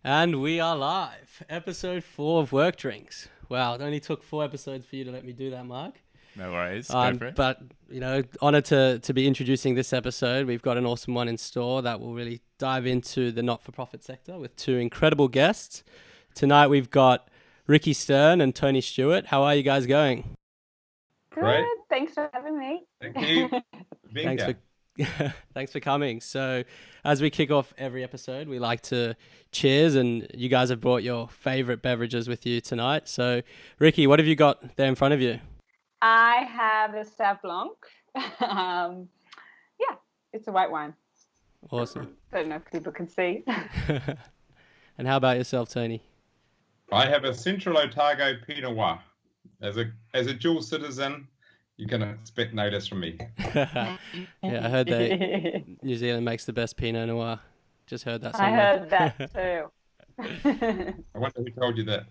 And we are live. Episode 4 of Work Drinks. Wow, it only took 4 episodes for you to let me do that, Mark. No worries, go for it. But, honored to be introducing this episode. We've got an awesome one in store that will really dive into the not-for-profit sector with two incredible guests. Tonight we've got Rikki Stern and Tony Stuart. How are you guys going? Good. Thanks for having me. Thank you. Thanks for coming. So as we kick off every episode, we like to cheers, and you guys have brought your favorite beverages with you tonight. So Rikki, what have you got there in front of you? I have a Sauv Blanc. It's a white wine. Awesome. Don't know if people can see. And how about yourself, Tony? I have a Central Otago Pinot Noir. As a dual citizen, you can expect notice from me. Yeah, I heard that New Zealand makes the best Pinot Noir. Just heard that somewhere. I heard that too. I wonder who told you that.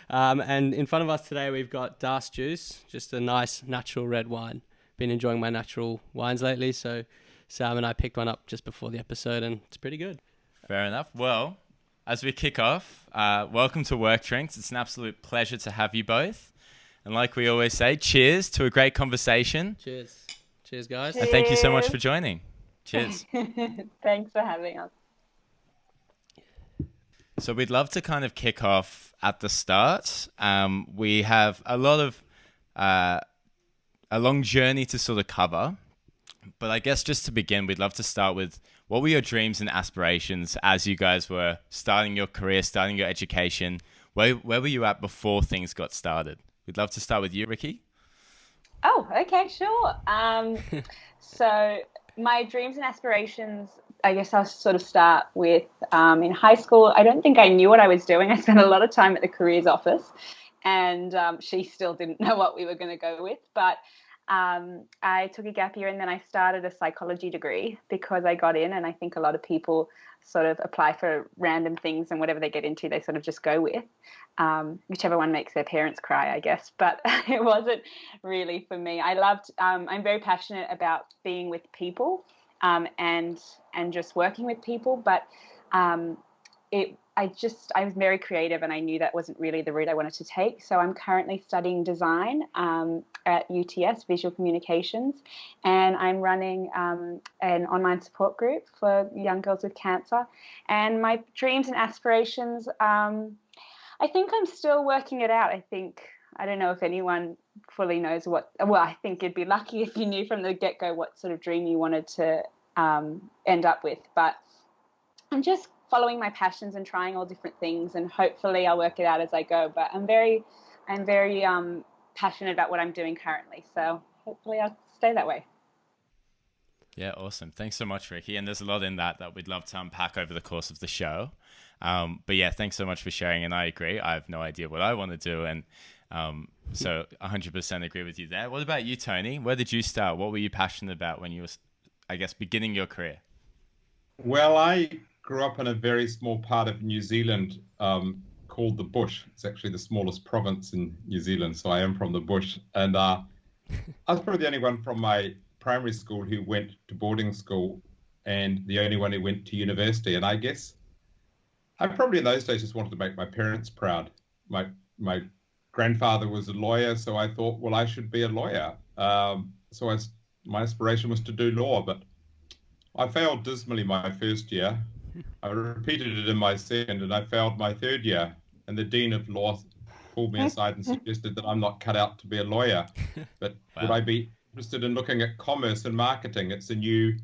And in front of us today, we've got Das Juice, just a nice natural red wine. Been enjoying my natural wines lately, so Sam and I picked one up just before the episode, and it's pretty good. Fair enough. Well, as we kick off, welcome to Work Drinks. It's an absolute pleasure to have you both. And like we always say, cheers to a great conversation. Cheers. Cheers, guys. Cheers. And thank you so much for joining. Cheers. Thanks for having us. So we'd love to kind of kick off at the start. We have a lot of a long journey to sort of cover. But I guess just to begin, we'd love to start with what were your dreams and aspirations as you guys were starting your career, starting your education? Where were you at before things got started? We'd love to start with you, Rikki. Oh, okay, sure. So my dreams and aspirations, I guess I'll sort of start with in high school. I don't think I knew what I was doing. I spent a lot of time at the careers office, and she still didn't know what we were going to go with. But I took a gap year, and then I started a psychology degree because I got in, and I think a lot of people sort of apply for random things, and whatever they get into, they sort of just go with. Whichever one makes their parents cry, I guess. But it wasn't really for me. I loved, I'm very passionate about being with people and just working with people. But I was very creative, and I knew that wasn't really the route I wanted to take. So I'm currently studying design at UTS, Visual Communications, and I'm running an online support group for young girls with cancer. And my dreams and aspirations, I think I'm still working it out. I don't know if anyone fully knows I think you'd be lucky if you knew from the get-go what sort of dream you wanted to end up with. But I'm just following my passions and trying all different things, and hopefully I'll work it out as I go. But I'm very passionate about what I'm doing currently. So hopefully I'll stay that way. Yeah, awesome. Thanks so much, Rikki. And there's a lot in that we'd love to unpack over the course of the show. But yeah, thanks so much for sharing. And I agree. I have no idea what I want to do. And so 100% agree with you there. What about you, Tony? Where did you start? What were you passionate about when you were, I guess, beginning your career? Well, I grew up in a very small part of New Zealand called the Bush. It's actually the smallest province in New Zealand, so I am from the Bush. And I was probably the only one from my primary school who went to boarding school, and the only one who went to university. And I guess I probably in those days just wanted to make my parents proud. My grandfather was a lawyer, so I thought, well, I should be a lawyer. My aspiration was to do law, but I failed dismally my first year. I repeated it in my second, and I failed my third year. And the Dean of Law pulled me aside and suggested that I'm not cut out to be a lawyer. But would I be interested in looking at commerce and marketing? It's a new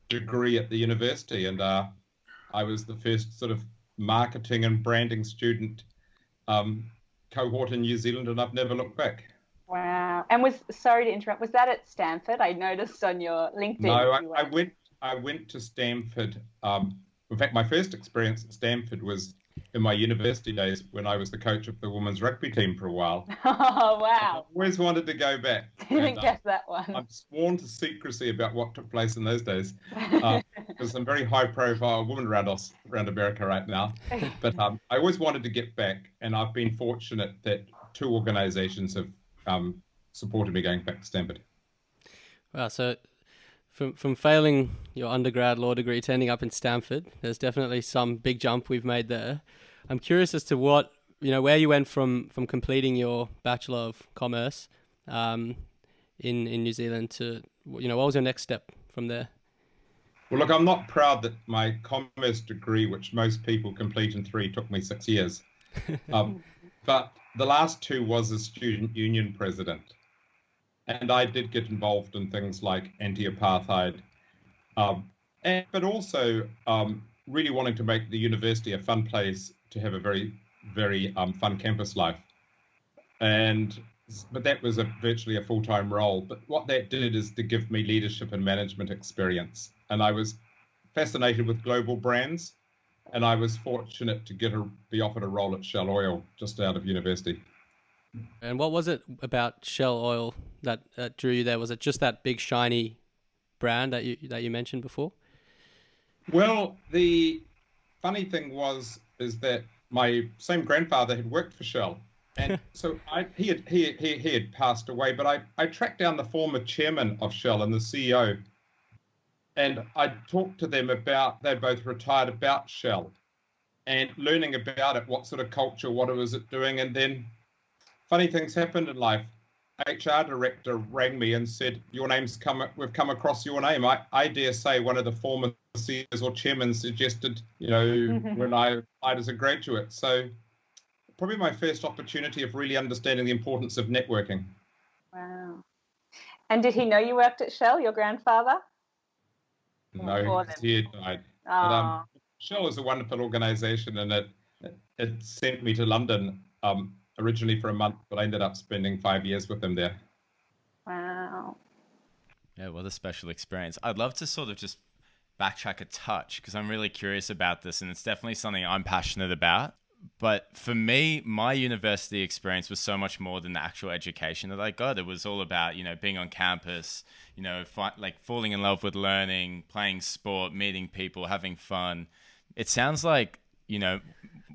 degree at the university, and I was the first sort of marketing and branding student cohort in New Zealand, and I've never looked back. Wow. And sorry to interrupt, was that at Stanford? I noticed on your LinkedIn. No, I went to Stanford. In fact, my first experience at Stanford was in my university days when I was the coach of the women's rugby team for a while. Oh, wow. I always wanted to go back. Didn't guess that one. I'm sworn to secrecy about what took place in those days. There's some very high-profile women around America right now. But I always wanted to get back, and I've been fortunate that two organizations have supported me going back to Stanford. Wow, so from failing your undergrad law degree to ending up in Stanford, there's definitely some big jump we've made there. I'm curious as to what, where you went from completing your Bachelor of Commerce in New Zealand to, what was your next step from there? Well, look, I'm not proud that my commerce degree, which most people complete in 3, took me 6 years. But the last 2 was as student union president. And I did get involved in things like anti-apartheid, but also really wanting to make the university a fun place to have a very, very fun campus life. But that was virtually a full-time role. But what that did is to give me leadership and management experience. And I was fascinated with global brands, and I was fortunate to be offered a role at Shell Oil just out of university. And what was it about Shell Oil that drew you there? Was it just that big shiny brand that you mentioned before? Well, the funny thing is that my same grandfather had worked for Shell, and so he had passed away. But I tracked down the former chairman of Shell and the CEO, and I talked to them about, they both retired, about Shell, and learning about it, what sort of culture, what was it doing, and then funny things happened in life. HR director rang me and said, we've come across your name. I dare say one of the former CEOs or chairmen suggested, when I applied as a graduate. So probably my first opportunity of really understanding the importance of networking. Wow. And did he know you worked at Shell, your grandfather? No, he had died. But, Shell is a wonderful organization, and it sent me to London originally for a month, but I ended up spending 5 years with them there. Wow. Yeah, what a special experience. I'd love to sort of just backtrack a touch because I'm really curious about this, and it's definitely something I'm passionate about. But for me, my university experience was so much more than the actual education that I got. It was all about, being on campus, falling in love with learning, playing sport, meeting people, having fun. It sounds like,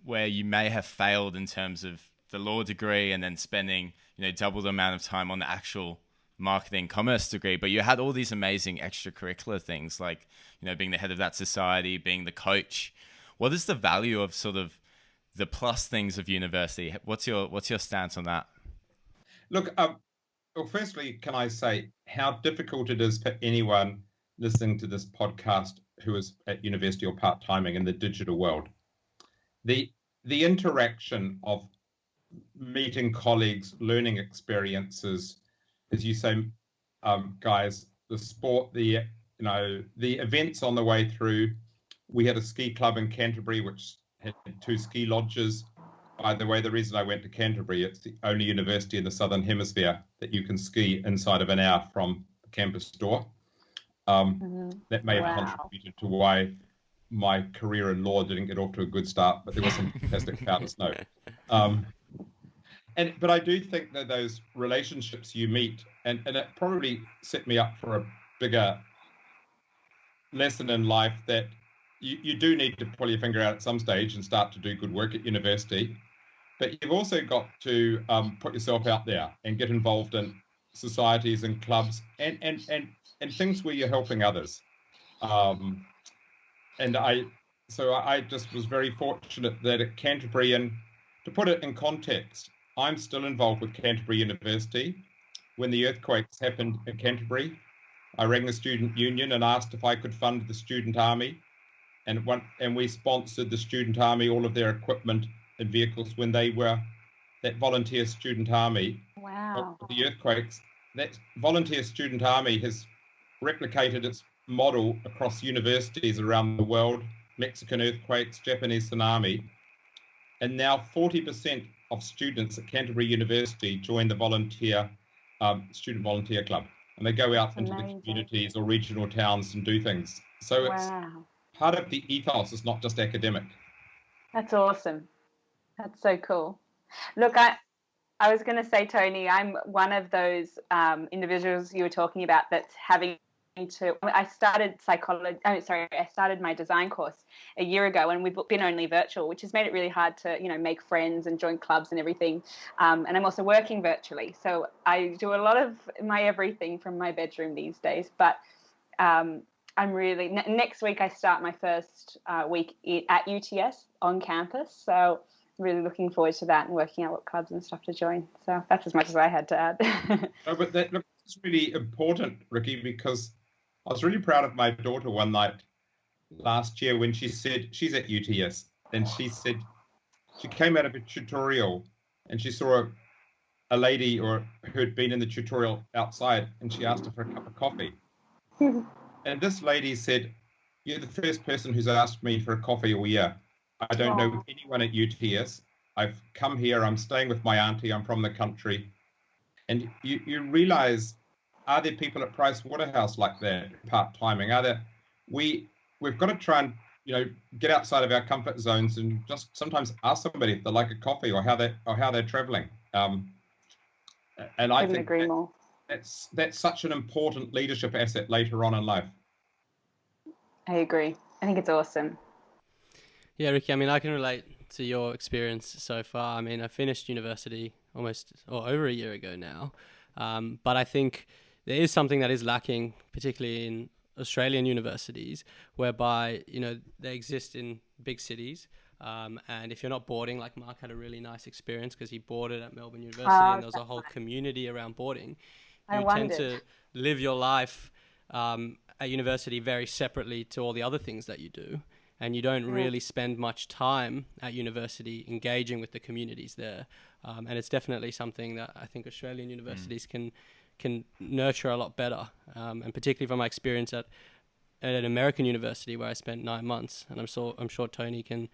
where you may have failed in terms of the law degree and then spending, double the amount of time on the actual marketing commerce degree, but you had all these amazing extracurricular things like, being the head of that society, being the coach. What is the value of sort of the plus things of university? What's your stance on that? Look, well, firstly, can I say how difficult it is for anyone listening to this podcast who is at university or part-timing in the digital world. The interaction of meeting colleagues, learning experiences, as you say, guys, the sport, the events on the way through. We had a ski club in Canterbury, which had 2 ski lodges. By the way, the reason I went to Canterbury, it's the only university in the Southern Hemisphere that you can ski inside of an hour from the campus door. That may have contributed to why my career in law didn't get off to a good start, but there was some fantastic powder snow. But I do think that those relationships you meet, and it probably set me up for a bigger lesson in life that you do need to pull your finger out at some stage and start to do good work at university. But you've also got to put yourself out there and get involved in societies and clubs and things where you're helping others. I just was very fortunate that at Canterbury, and to put it in context, I'm still involved with Canterbury University. When the earthquakes happened at Canterbury, I rang the student union and asked if I could fund the student army, and we sponsored the student army, all of their equipment and vehicles when they were that volunteer student army. Wow. The earthquakes, that volunteer student army has replicated its model across universities around the world, Mexican earthquakes, Japanese tsunami, and now 40% of students at Canterbury University join the student volunteer club, and they go out into the communities or regional towns and do things. So it's part of the ethos is not just academic. That's awesome. That's so cool. Look, I was going to say, Tony, I'm one of those individuals you were talking about that's having to. I started I started my design course a year ago, and we've been only virtual, which has made it really hard to, make friends and join clubs and everything. And I'm also working virtually, so I do a lot of my everything from my bedroom these days. But I'm really next week I start my first week at UTS on campus, so really looking forward to that and working out what clubs and stuff to join. So that's as much as I had to add. No, but that's really important, Rikki, because I was really proud of my daughter one night last year when she said she's at UTS, and she said she came out of a tutorial and she saw a lady or who had been in the tutorial outside, and she asked her for a cup of coffee. And this lady said, "You're the first person who's asked me for a coffee all year. I don't know anyone at UTS. I've come here. I'm staying with my auntie. I'm from the country." And you realize, are there people at Price Waterhouse like that, part-timing? We've got to try and, get outside of our comfort zones and just sometimes ask somebody if they like a coffee or how they're traveling. And I think agree more. That's such an important leadership asset later on in life. I agree. I think it's awesome. Yeah, Rikki, I mean, I can relate to your experience so far. I mean, I finished university over a year ago now. But I think there is something that is lacking, particularly in Australian universities, whereby, they exist in big cities. And if you're not boarding, like Mark had a really nice experience because he boarded at Melbourne University and there was a whole community around boarding. You tend to live your life at university very separately to all the other things that you do. And you don't really spend much time at university engaging with the communities there. And it's definitely something that I think Australian universities can nurture a lot better. And particularly from my experience at an American university where I spent 9 months, and I'm sure Tony can.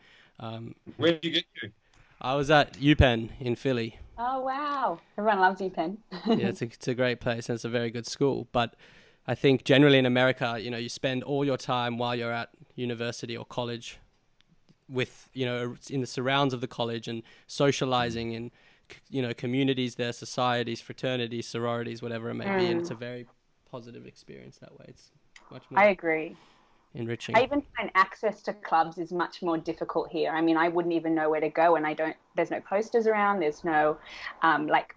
Where did you get to? I was at UPenn in Philly. Oh wow! Everyone loves UPenn. Yeah, it's a great place and it's a very good school. But I think generally in America, you spend all your time while you're at university or college with, in the surrounds of the college and socializing in, communities there, societies, fraternities, sororities, whatever it may be. And it's a very positive experience that way. It's much more. I agree. Enriching. I even find access to clubs is much more difficult here. I mean, I wouldn't even know where to go, and there's no posters around, there's no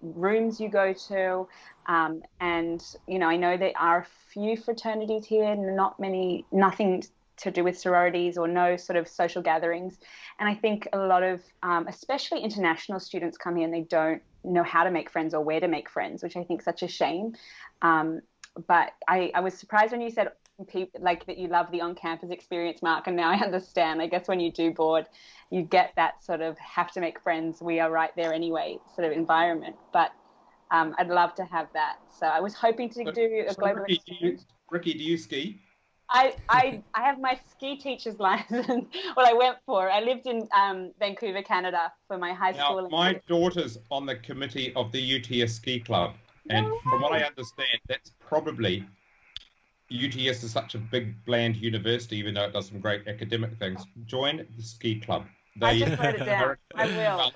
rooms you go to. And, I know there are a few fraternities here, nothing to do with sororities or no sort of social gatherings. And I think a lot of, especially international students come here and they don't know how to make friends or where to make friends, which I think is such a shame. But I was surprised when you said that you love the on-campus experience, Mark, and now I understand. I guess when you do board, you get that sort of have to make friends, we are right there anyway sort of environment. But I'd love to have that. So I was hoping to do a global exchange. Rikki, do you ski? I have my ski teacher's license. Well, I went for it. I lived in Vancouver, Canada for my high school. Now, my daughter's on the committee of the UTS Ski Club. And from what I understand, that's probably... UTS is such a big, bland university, even though it does some great academic things. Join the ski club. I just wrote it down. I will.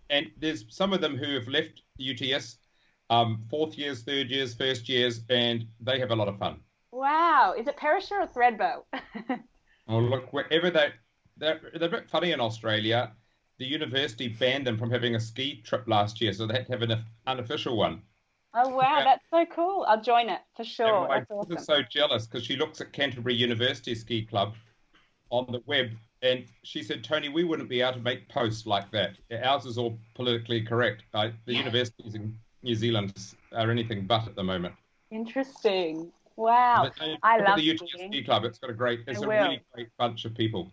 And there's some of them who have left UTS, fourth years, third years, first years, and they have a lot of fun. Wow. Is it Perisher or Threadbow? Oh, look, wherever they're a bit funny in Australia. The university banned them from having a ski trip last year, so they had to have an unofficial one. Oh, wow. That's so cool. I'll join it for sure. That's awesome. I'm so jealous because she looks at Canterbury University Ski Club on the web, and she said, "Tony, we wouldn't be able to make posts like that. Ours is all politically correct. The universities in New Zealand are anything but at the moment." Interesting. Wow. I love the UTS Ski Club. It's got a really great bunch of people.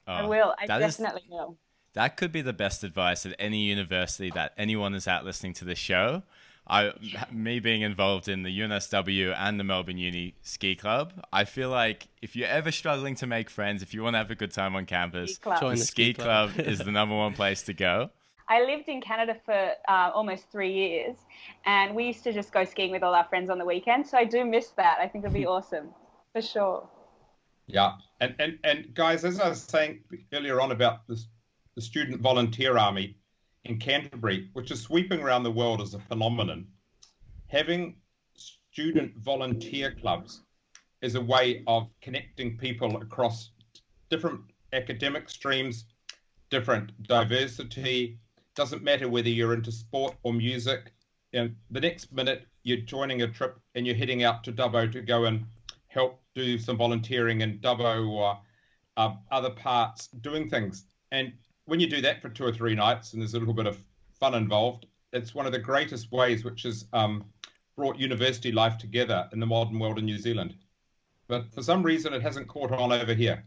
I will. I definitely will. That could be the best advice at any university that anyone is out listening to this show. Me being involved in the UNSW and the Melbourne Uni Ski Club, I feel like if you're ever struggling to make friends, if you want to have a good time on campus, the ski club is the number one place to go. I lived in Canada for almost 3 years, and we used to just go skiing with all our friends on the weekend. So I do miss that. I think it'll be awesome, for sure. Yeah, and guys, as I was saying earlier on about the student volunteer army in Canterbury, which is sweeping around the world as a phenomenon, having student volunteer clubs is a way of connecting people across different academic streams, different diversity. Doesn't matter whether you're into sport or music. And the next minute, you're joining a trip and you're heading out to Dubbo to go and help do some volunteering in Dubbo or other parts doing things. And when you do that for 2 or 3 nights and there's a little bit of fun involved, it's one of the greatest ways which has brought university life together in the modern world in New Zealand. But for some reason, it hasn't caught on over here.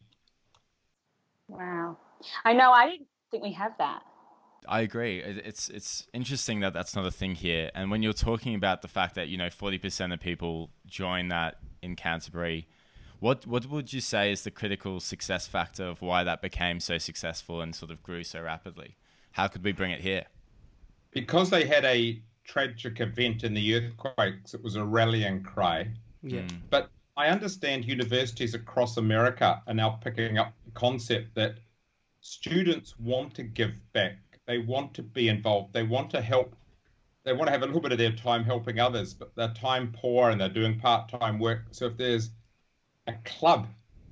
Wow. I know, I didn't think we have that. I agree. It's interesting that that's not a thing here. And when you're talking about the fact that, 40% of people join that in Canterbury, what would you say is the critical success factor of why that became so successful and sort of grew so rapidly? How could we bring it here? Because they had a tragic event in the earthquakes, it was a rallying cry. Yeah. But I understand universities across America are now picking up the concept that students want to give back. They want to be involved. They want to help. They want to have a little bit of their time helping others, but they're time poor and they're doing part-time work. So if there's a club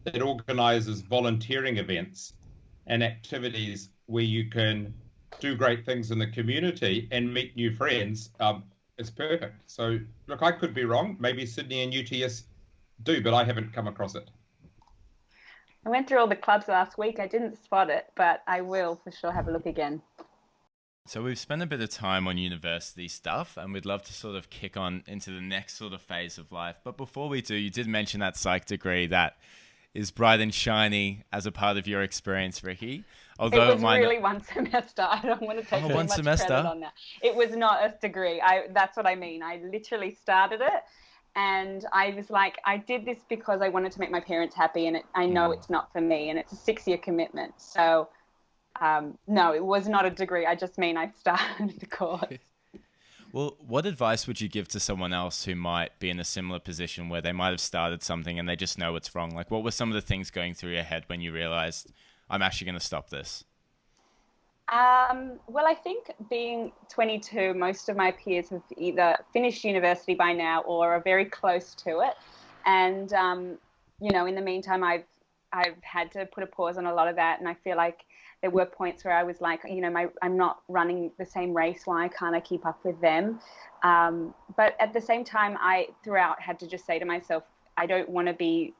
that organizes volunteering events and activities where you can do great things in the community and meet new friends, it's perfect. So look, I could be wrong. Maybe Sydney and UTS do, but I haven't come across it. I went through all the clubs last week. I didn't spot it, but I will for sure have a look again. So we've spent a bit of time on university stuff, and we'd love to sort of kick on into the next sort of phase of life. But before we do, you did mention that psych degree that is bright and shiny as a part of your experience, Rikki. Although it was really one semester. I don't want to take too much credit on that. It was not a degree. That's what I mean. I literally started it. And I was like, I did this because I wanted to make my parents happy, and I know it's not for me, and it's a 6-year commitment. So, no, it was not a degree. I just mean I started the course. Well, what advice would you give to someone else who might be in a similar position where they might have started something and they just know it's wrong? Like, what were some of the things going through your head when you realized, I'm actually going to stop this? Well, I think being 22, most of my peers have either finished university by now or are very close to it. And, in the meantime, I've had to put a pause on a lot of that. And I feel like there were points where I was like, I'm not running the same race. Why can't I keep up with them? But at the same time, I throughout had to just say to myself, I don't want to be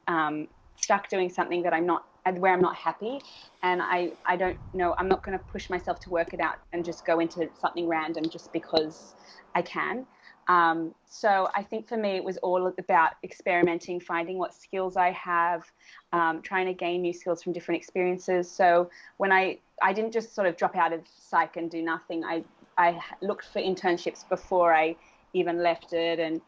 stuck doing something that I'm not happy, and I don't know, I'm not going to push myself to work it out and just go into something random just because I can. So I think for me it was all about experimenting, finding what skills I have, trying to gain new skills from different experiences. So when I didn't just sort of drop out of psych and do nothing, I looked for internships before I even left it, and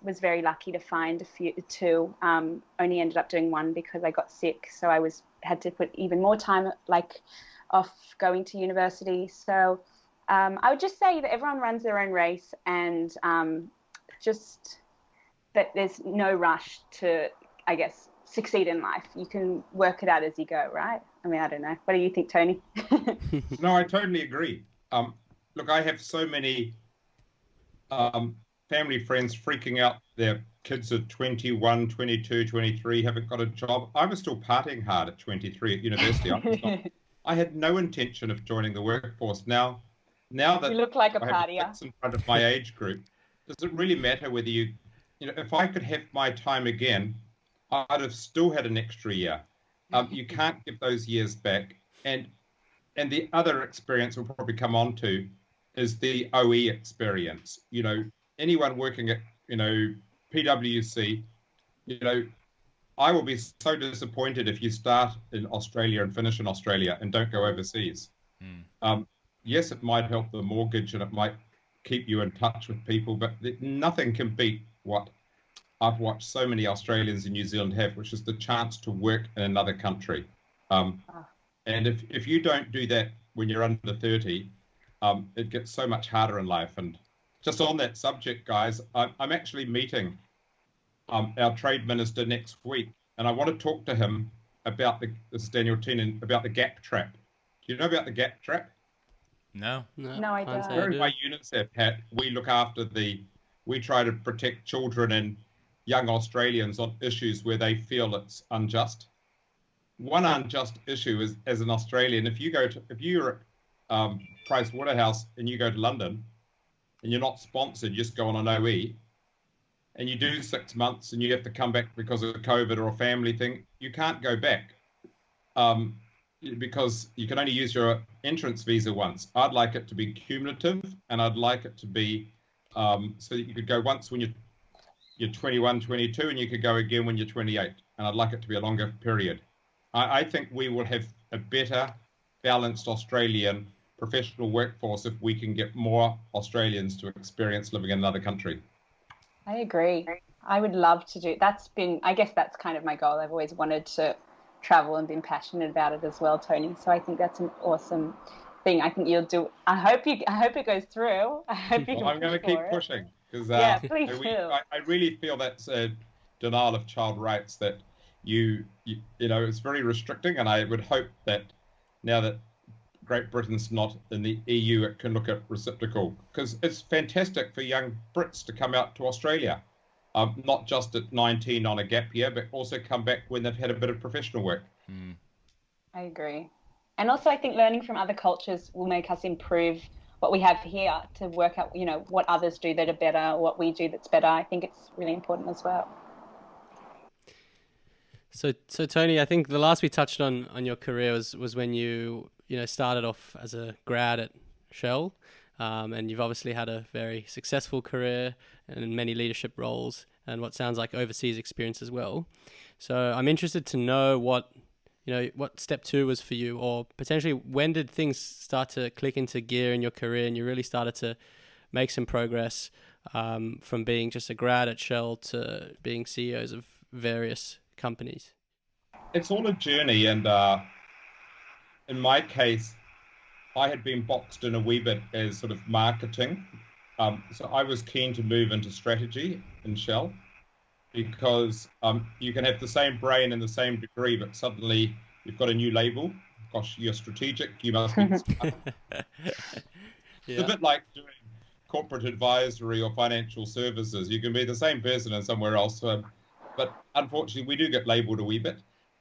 was very lucky to find two. Only ended up doing one because I got sick, so I had to put even more time off going to university. So I would just say that everyone runs their own race, and just that there's no rush to, I guess, succeed in life. You can work it out as you go, right? I mean, I don't know. What do you think, Tony? No, I totally agree. Look, I have so many family friends freaking out. Their kids are 21, 22, 23, haven't got a job. I was still partying hard at 23 at university. I had no intention of joining the workforce. Now that you look like a I partier have in front of my age group, does it really matter whether if I could have my time again, I'd have still had an extra year. You can't give those years back. And the other experience we'll probably come on to is the OE experience. Anyone working at, PwC, I will be so disappointed if you start in Australia and finish in Australia and don't go overseas. Yes, it might help the mortgage and it might keep you in touch with people, but nothing can beat what I've watched so many Australians in New Zealand have, which is the chance to work in another country. And if you don't do that when you're under 30, it gets so much harder in life. And just on that subject, guys, I'm actually meeting our trade minister next week, and I want to talk to him about this is Daniel Teenan, about the gap trap. Do you know about the gap trap? No, I don't. Wearing my UNICEF hat, we look after we try to protect children and young Australians on issues where they feel it's unjust. One unjust issue is, as an Australian, if you're at Price Waterhouse and you go to London and you're not sponsored, you just go on an OE, and you do 6 months and you have to come back because of COVID or a family thing, you can't go back because you can only use your entrance visa once. I'd like it to be cumulative, and I'd like it to be so that you could go once when you're 21, 22, and you could go again when you're 28. And I'd like it to be a longer period. I think we will have a better balanced Australian professional workforce if we can get more Australians to experience living in another country. I agree. I would love to do. I guess that's kind of my goal. I've always wanted to travel and been passionate about it as well, Tony. So I think that's an awesome thing. I think you'll do. I hope it goes through. I hope you. Well, I'm going to keep pushing because yeah, please do. I really feel that's a denial of child rights that you know it's very restricting, and I would hope that now that Great Britain's not in the EU, it can look at reciprocal, because it's fantastic for young Brits to come out to Australia, not just at 19 on a gap year, but also come back when they've had a bit of professional work. I agree. And also I think learning from other cultures will make us improve what we have here to work out, what others do that are better, what we do that's better. I think it's really important as well. So Tony, I think the last we touched on your career was when you started off as a grad at Shell, and you've obviously had a very successful career and in many leadership roles and what sounds like overseas experience as well. So I'm interested to know what step 2 was for you, or potentially when did things start to click into gear in your career and you really started to make some progress from being just a grad at Shell to being CEOs of various companies? It's all a journey, and in my case, I had been boxed in a wee bit as sort of marketing. So I was keen to move into strategy in Shell because you can have the same brain and the same degree, but suddenly you've got a new label. Gosh, you're strategic, you must be smart. It's a bit like doing corporate advisory or financial services. You can be the same person and somewhere else. But unfortunately, we do get labelled a wee bit.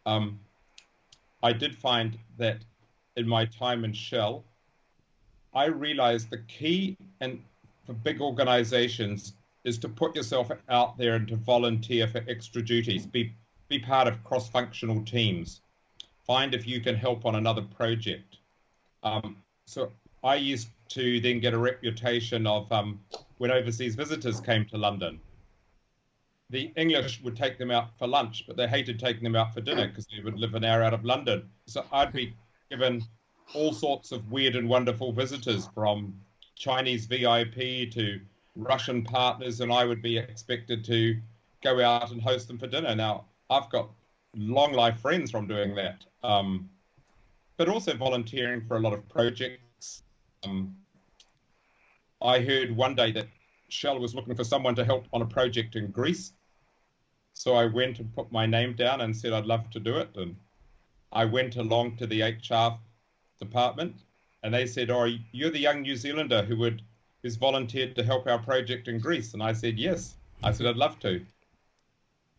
I did find that in my time in Shell, I realised the key for big organisations is to put yourself out there and to volunteer for extra duties. Be part of cross-functional teams. Find if you can help on another project. So I used to then get a reputation of when overseas visitors came to London, the English would take them out for lunch, but they hated taking them out for dinner because they would live an hour out of London. So I'd be given all sorts of weird and wonderful visitors, from Chinese VIP to Russian partners, and I would be expected to go out and host them for dinner. Now, I've got long life friends from doing that, but also volunteering for a lot of projects. I heard one day that Shell was looking for someone to help on a project in Greece. So I went and put my name down and said I'd love to do it. And I went along to the HR department and they said, "Oh, you're the young New Zealander who's volunteered to help our project in Greece." And I said, "Yes." I said, "I'd love to."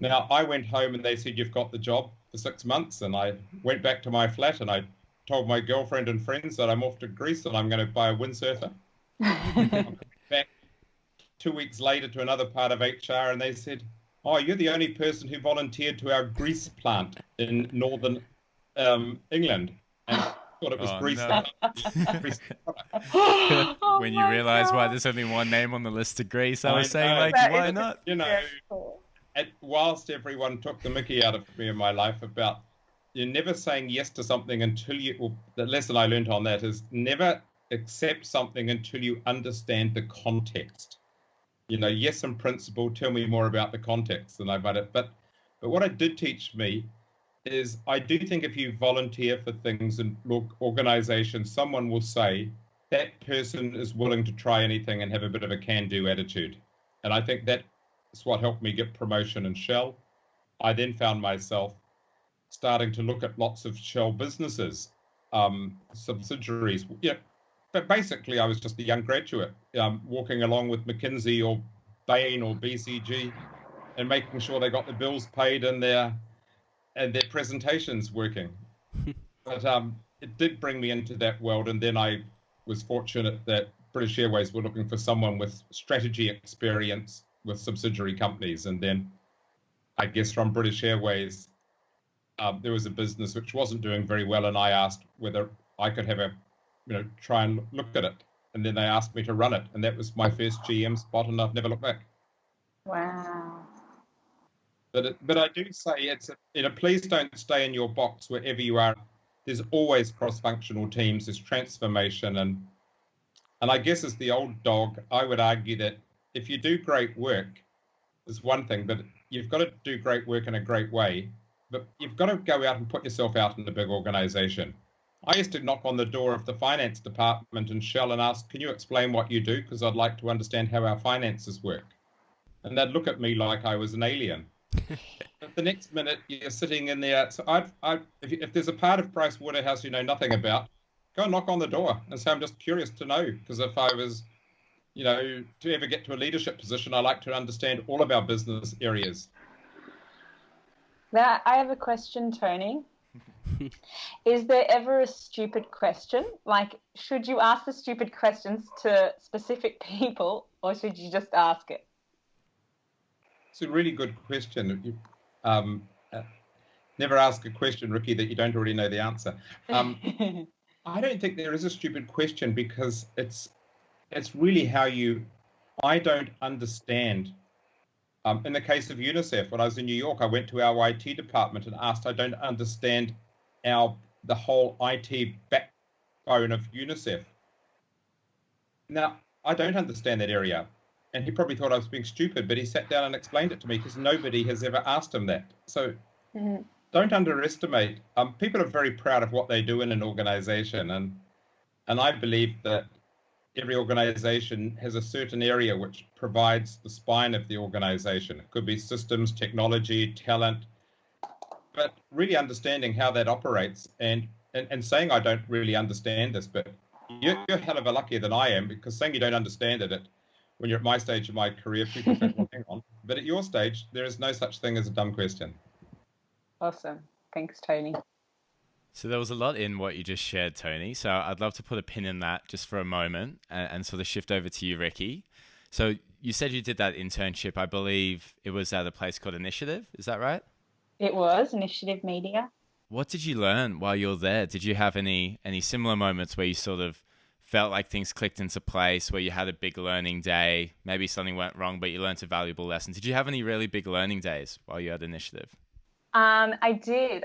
Now, I went home and they said, "You've got the job for 6 months." And I went back to my flat and I told my girlfriend and friends that I'm off to Greece and I'm going to buy a windsurfer. Back 2 weeks later to another part of HR and they said, "Oh, you're the only person who volunteered to our Greece plant in northern England." And I thought it was Greece. No. Oh When you my realize why God. there's only one name on the list of Greece, I was I saying, know. like, That why is not? You know, hysterical. whilst everyone took the mickey out of me in my life about you're never saying yes to something until the lesson I learned on that is never accept something until you understand the context. Yes, in principle, tell me more about the context than about it. But what it did teach me is I do think if you volunteer for things in organizations, someone will say that person is willing to try anything and have a bit of a can-do attitude. And I think that's what helped me get promotion in Shell. I then found myself starting to look at lots of Shell businesses, subsidiaries. But basically, I was just a young graduate walking along with McKinsey or Bain or BCG and making sure they got the bills paid and their presentations working. But it did bring me into that world. And then I was fortunate that British Airways were looking for someone with strategy experience, with subsidiary companies. And then I guess from British Airways, there was a business which wasn't doing very well, and I asked whether I could have try and look at it. And then they asked me to run it, and that was my first GM spot, and I've never looked back. Wow. But I do say please don't stay in your box wherever you are. There's always cross-functional teams, there's transformation, and I guess as the old dog, I would argue that if you do great work, is one thing, but you've got to do great work in a great way. But you've got to go out and put yourself out in a big organization. I used to knock on the door of the finance department in Shell and ask, can you explain what you do? Because I'd like to understand how our finances work. And they'd look at me like I was an alien. But the next minute, you're sitting in there. So if there's a part of Price Waterhouse you know nothing about, go and knock on the door and say, I'm just curious to know. Because if I was, to ever get to a leadership position, I like to understand all of our business areas. Now, I have a question, Tony. Is there ever a stupid question? Like, should you ask the stupid questions to specific people, or should you just ask it? It's a really good question. Never ask a question, Rikki, that you don't already know the answer. I don't think there is a stupid question, because it's really how I don't understand. In the case of UNICEF, when I was in New York, I went to our IT department and asked, I don't understand the whole IT backbone of UNICEF. Now, I don't understand that area. And he probably thought I was being stupid, but he sat down and explained it to me, because nobody has ever asked him that. So don't underestimate. People are very proud of what they do in an organization. And I believe that every organization has a certain area which provides the spine of the organization. It could be systems, technology, talent, but really understanding how that operates and saying, I don't really understand this, but you're a hell of a luckier than I am, because saying you don't understand it, when you're at my stage of my career, people think, well, hang on. But at your stage, there is no such thing as a dumb question. Awesome. Thanks, Tony. So there was a lot in what you just shared, Tony. So I'd love to put a pin in that just for a moment and sort of shift over to you, Rikki. So you said you did that internship. I believe it was at a place called Initiative. Is that right? It was Initiative Media. What did you learn while you were there? Did you have any similar moments where you sort of felt like things clicked into place, where you had a big learning day, maybe something went wrong, but you learned a valuable lesson? Did you have any really big learning days while you had Initiative? I did.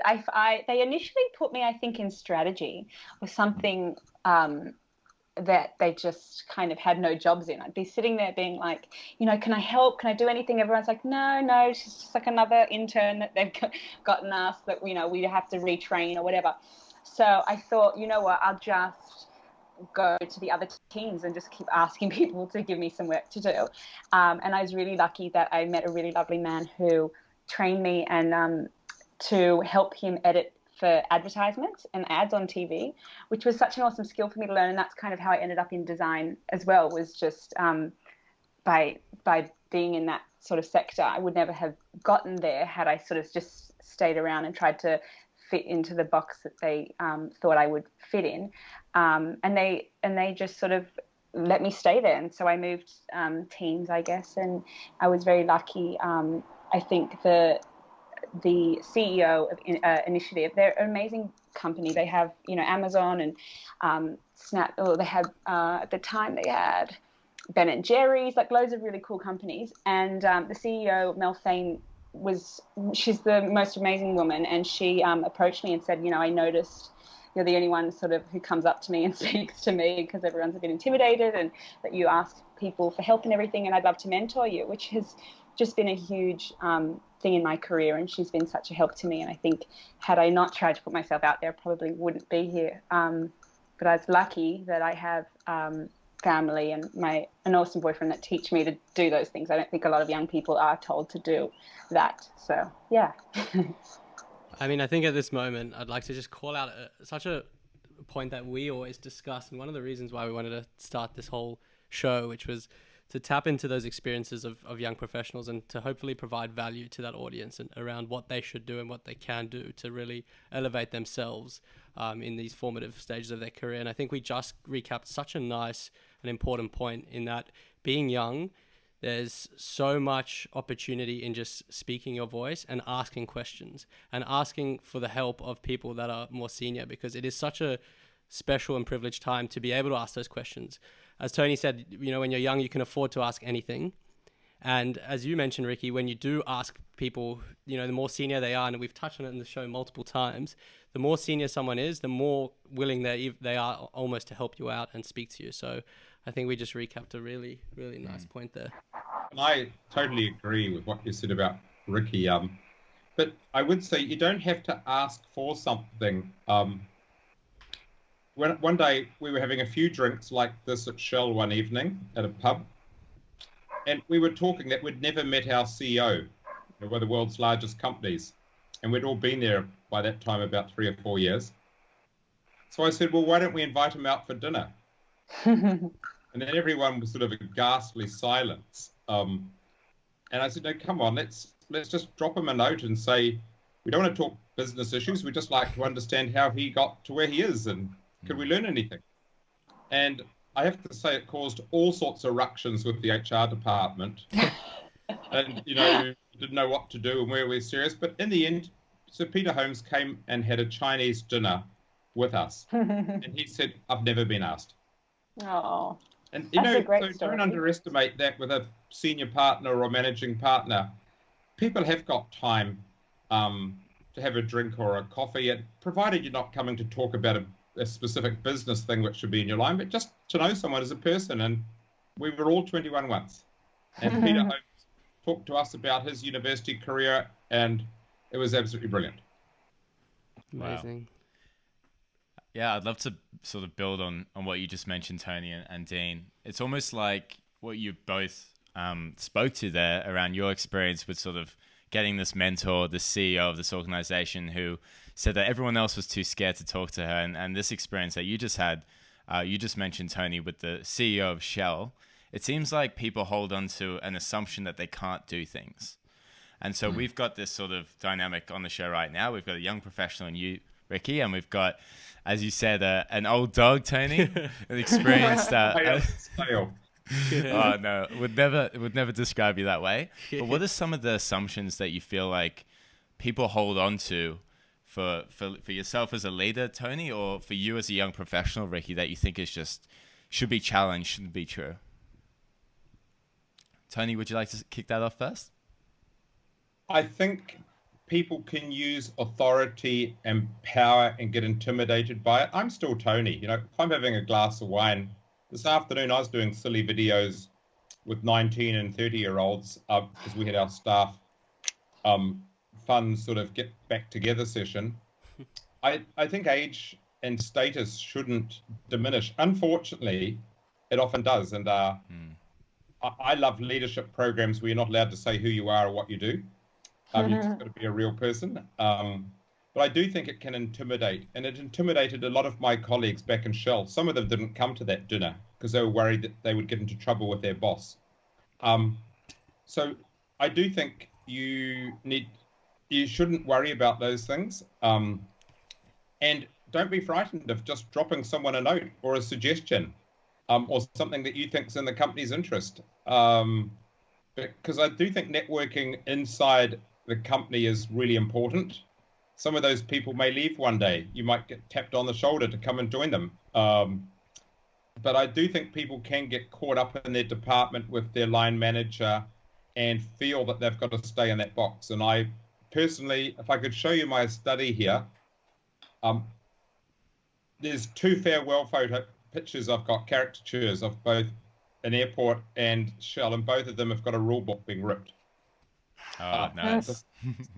They initially put me, I think, in strategy, or something that they just kind of had no jobs in. I'd be sitting there being like, can I help? Can I do anything? Everyone's like, no, she's just like another intern that they've gotten asked that, we have to retrain or whatever. So I thought, you know what, I'll just go to the other teams and just keep asking people to give me some work to do. And I was really lucky that I met a really lovely man who trained me and to help him edit for advertisements and ads on TV, which was such an awesome skill for me to learn. And that's kind of how I ended up in design as well, was just by being in that sort of sector. I would never have gotten there had I sort of just stayed around and tried to fit into the box that they thought I would fit in. And they just sort of let me stay there. And so I moved teams, I guess, and I was very lucky. I think the CEO of Initiative, they're an amazing company. They have, Amazon and Snap. Oh, they had at the time they had Ben and Jerry's, like loads of really cool companies. And the CEO, Mel Fain, she's the most amazing woman, and she approached me and said, I noticed you're the only one sort of who comes up to me and speaks to me, because everyone's a bit intimidated, and that you ask people for help and everything, and I'd love to mentor you, which has just been a huge thing in my career, and she's been such a help to me. And I think had I not tried to put myself out there, I probably wouldn't be here. But I was lucky that I have family and an awesome boyfriend that teach me to do those things. I don't think a lot of young people are told to do that. So, yeah. I mean, I think at this moment, I'd like to just call out such a point that we always discuss, and one of the reasons why we wanted to start this whole show, which was to tap into those experiences of young professionals and to hopefully provide value to that audience and around what they should do and what they can do to really elevate themselves in these formative stages of their career. And I think we just recapped such a nice and important point in that being young, there's so much opportunity in just speaking your voice and asking questions and asking for the help of people that are more senior, because it is such a special and privileged time to be able to ask those questions. As Tony said, when you're young, you can afford to ask anything. And as you mentioned, Rikki, when you do ask people, the more senior they are, and we've touched on it in the show multiple times, the more senior someone is, the more willing they are almost to help you out and speak to you. So I think we just recapped a really, really nice point there. And I totally agree with what you said about Rikki. But I would say you don't have to ask for something. One day we were having a few drinks like this at Shell one evening at a pub, and we were talking that we'd never met our CEO, one of the world's largest companies, and we'd all been there by that time about 3 or 4 years. So I said, well, why don't we invite him out for dinner? And then everyone was sort of a ghastly silence. And I said, no, come on, let's just drop him a note and say, we don't want to talk business issues. We'd just like to understand how he got to where he is, and could we learn anything? And I have to say it caused all sorts of ructions with the HR department. And, didn't know what to do and where we're serious. But in the end, Sir Peter Holmes came and had a Chinese dinner with us. And he said, I've never been asked. Oh, and, that's a great so story. Don't underestimate that with a senior partner or managing partner. People have got time to have a drink or a coffee, and provided you're not coming to talk about a specific business thing which should be in your line, but just to know someone as a person. And we were all 21 once. And Peter Holmes talked to us about his university career, and it was absolutely brilliant. Amazing. Wow. Yeah, I'd love to sort of build on what you just mentioned, Tony and Dean. It's almost like what you both spoke to there around your experience with sort of getting this mentor, the CEO of this organization, who said that everyone else was too scared to talk to her. And this experience that you just had, you just mentioned, Tony, with the CEO of Shell. It seems like people hold on to an assumption that they can't do things. And so we've got this sort of dynamic on the show right now. We've got a young professional in you, Rikki, and we've got, as you said, an old dog, Tony, an experienced... Oh, no, would never describe you that way. But what are some of the assumptions that you feel like people hold on to for yourself as a leader, Tony, or for you as a young professional, Rikki, that you think is just should be challenged, shouldn't be true? Tony, would you like to kick that off first? I think people can use authority and power and get intimidated by it. I'm still Tony. If I'm having a glass of wine, this afternoon I was doing silly videos with 19 and 30-year-olds because we had our staff fun sort of get back together session. I think age and status shouldn't diminish. Unfortunately, it often does. And I love leadership programs where you're not allowed to say who you are or what you do. You've just got to be a real person. But I do think it can intimidate. And it intimidated a lot of my colleagues back in Shell. Some of them didn't come to that dinner because they were worried that they would get into trouble with their boss. So I do think you shouldn't worry about those things. And don't be frightened of just dropping someone a note or a suggestion. Or something that you think is in the company's interest. Because I do think networking inside the company is really important. Some of those people may leave one day. You might get tapped on the shoulder to come and join them. But I do think people can get caught up in their department with their line manager and feel that they've got to stay in that box. And I personally, if I could show you my study here, there's 2 farewell pictures I've got, caricatures of both an airport and Shell, and both of them have got a rule book being ripped. Oh, nice.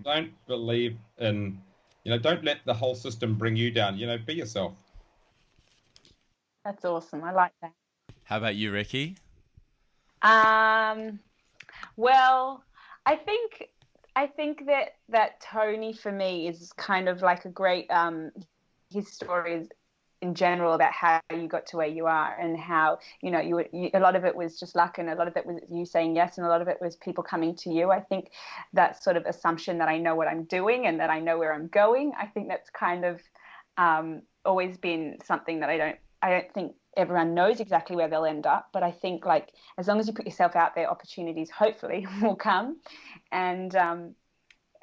Don't believe in, don't let the whole system bring you down. Be yourself. That's awesome. I like that. How about you, Rikki? Well, I think that Tony for me is kind of like a great his story is in general about how you got to where you are, and how a lot of it was just luck, and a lot of it was you saying yes, and a lot of it was people coming to you. I think that sort of assumption that I know what I'm doing and that I know where I'm going, I think that's kind of always been something that I don't I don't think everyone knows exactly where they'll end up, but I think like as long as you put yourself out there, opportunities hopefully will come. And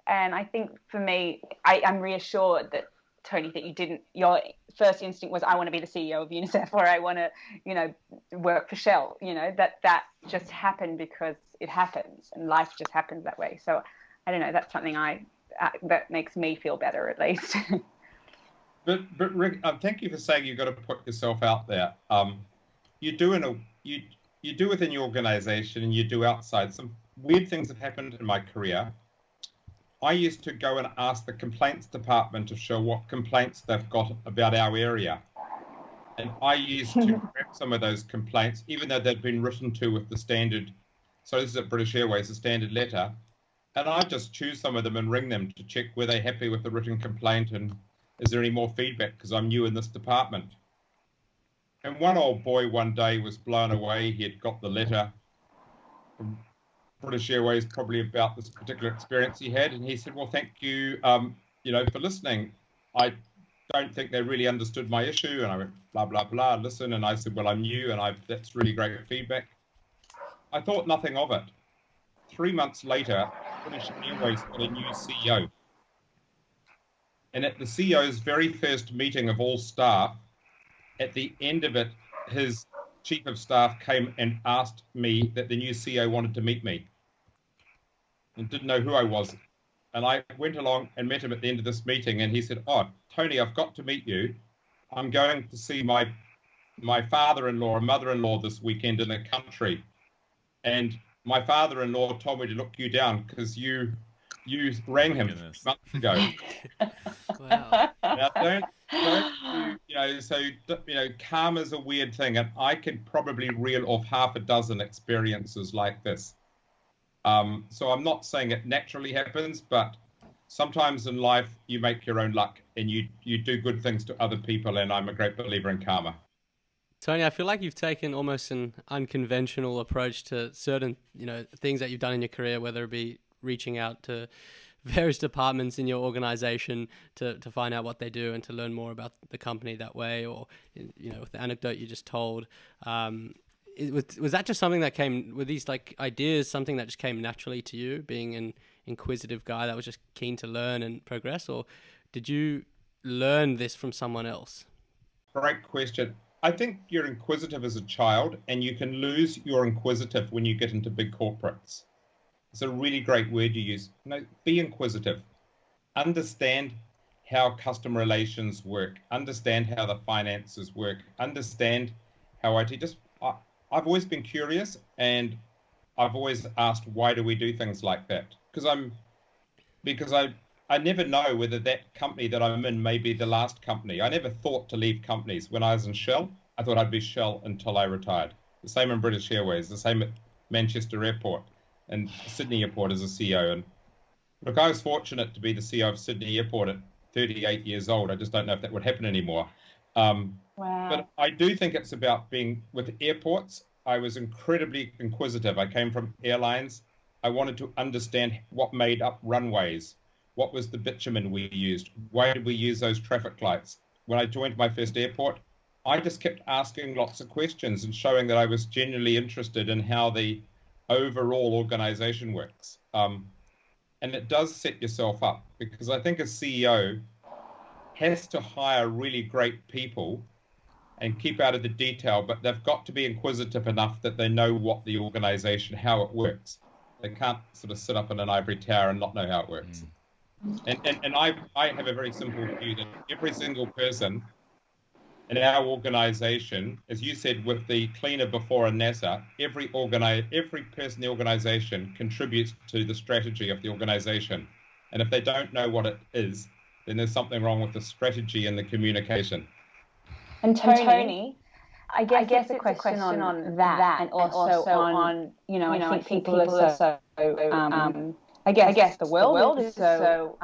I think for me, I'm reassured that, Tony, that you didn't, your first instinct was, I want to be the CEO of UNICEF, or I want to, you know, work for Shell, you know, that just happened because it happens and life just happens that way. So I don't know, that's something that makes me feel better at least. But Rick, thank you for saying you've got to put yourself out there. You do you do within your organization and you do outside. Some weird things have happened in my career. I used to go and ask the complaints department of Shell what complaints they've got about our area. And I used to grab some of those complaints, even though they'd been written to with the standard, so this is at British Airways, the standard letter, and I just choose some of them and ring them to check were they happy with the written complaint and is there any more feedback because I'm new in this department. And one old boy one day was blown away. He had got the letter from British Airways probably about this particular experience he had, and he said, well, thank you, for listening. I don't think they really understood my issue. And I went, blah, blah, blah, listen. And I said, well, I'm new, and that's really great feedback. I thought nothing of it. 3 months later, British Airways got a new CEO. And at the CEO's very first meeting of all staff, at the end of it, his chief of staff came and asked me that the new CEO wanted to meet me and didn't know who I was. And I went along and met him at the end of this meeting, and he said, oh, Tony, I've got to meet you. I'm going to see my father-in-law and mother-in-law this weekend in the country. And my father-in-law told me to look you down because you rang him 3 months ago. Wow. Now, karma's a weird thing, and I could probably reel off half a dozen experiences like this. So I'm not saying it naturally happens, but sometimes in life you make your own luck and you do good things to other people, and I'm a great believer in karma. Tony, I feel like you've taken almost an unconventional approach to certain, things that you've done in your career, whether it be reaching out to various departments in your organization to find out what they do and to learn more about the company that way, or, with the anecdote you just told. Was that just something that came, were these like ideas, something that just came naturally to you, being an inquisitive guy that was just keen to learn and progress, or did you learn this from someone else? Great question. I think you're inquisitive as a child, and you can lose your inquisitive when you get into big corporates. It's a really great word you use. Be inquisitive. Understand how customer relations work. Understand how the finances work. Understand how I've always been curious, and I've always asked, why do we do things like that? Because I never know whether that company that I'm in may be the last company. I never thought to leave companies. When I was in Shell, I thought I'd be Shell until I retired. The same in British Airways, the same at Manchester Airport and Sydney Airport as a CEO. And look, I was fortunate to be the CEO of Sydney Airport at 38 years old. I just don't know if that would happen anymore. Wow. But I do think it's about being with airports. I was incredibly inquisitive. I came from airlines. I wanted to understand what made up runways. What was the bitumen we used? Why did we use those traffic lights? When I joined my first airport, I just kept asking lots of questions and showing that I was genuinely interested in how the overall organization works. And it does set yourself up, because I think a CEO has to hire really great people and keep out of the detail, but they've got to be inquisitive enough that they know what the organization, how it works. They can't sort of sit up in an ivory tower and not know how it works. And I have a very simple view that every single person in our organization, as you said, with the cleaner before in NASA, every person in the organization contributes to the strategy of the organization. And if they don't know what it is, then there's something wrong with the strategy and the communication. And Tony, I guess it's a question on that, and also on, I think people are so, I guess the world is so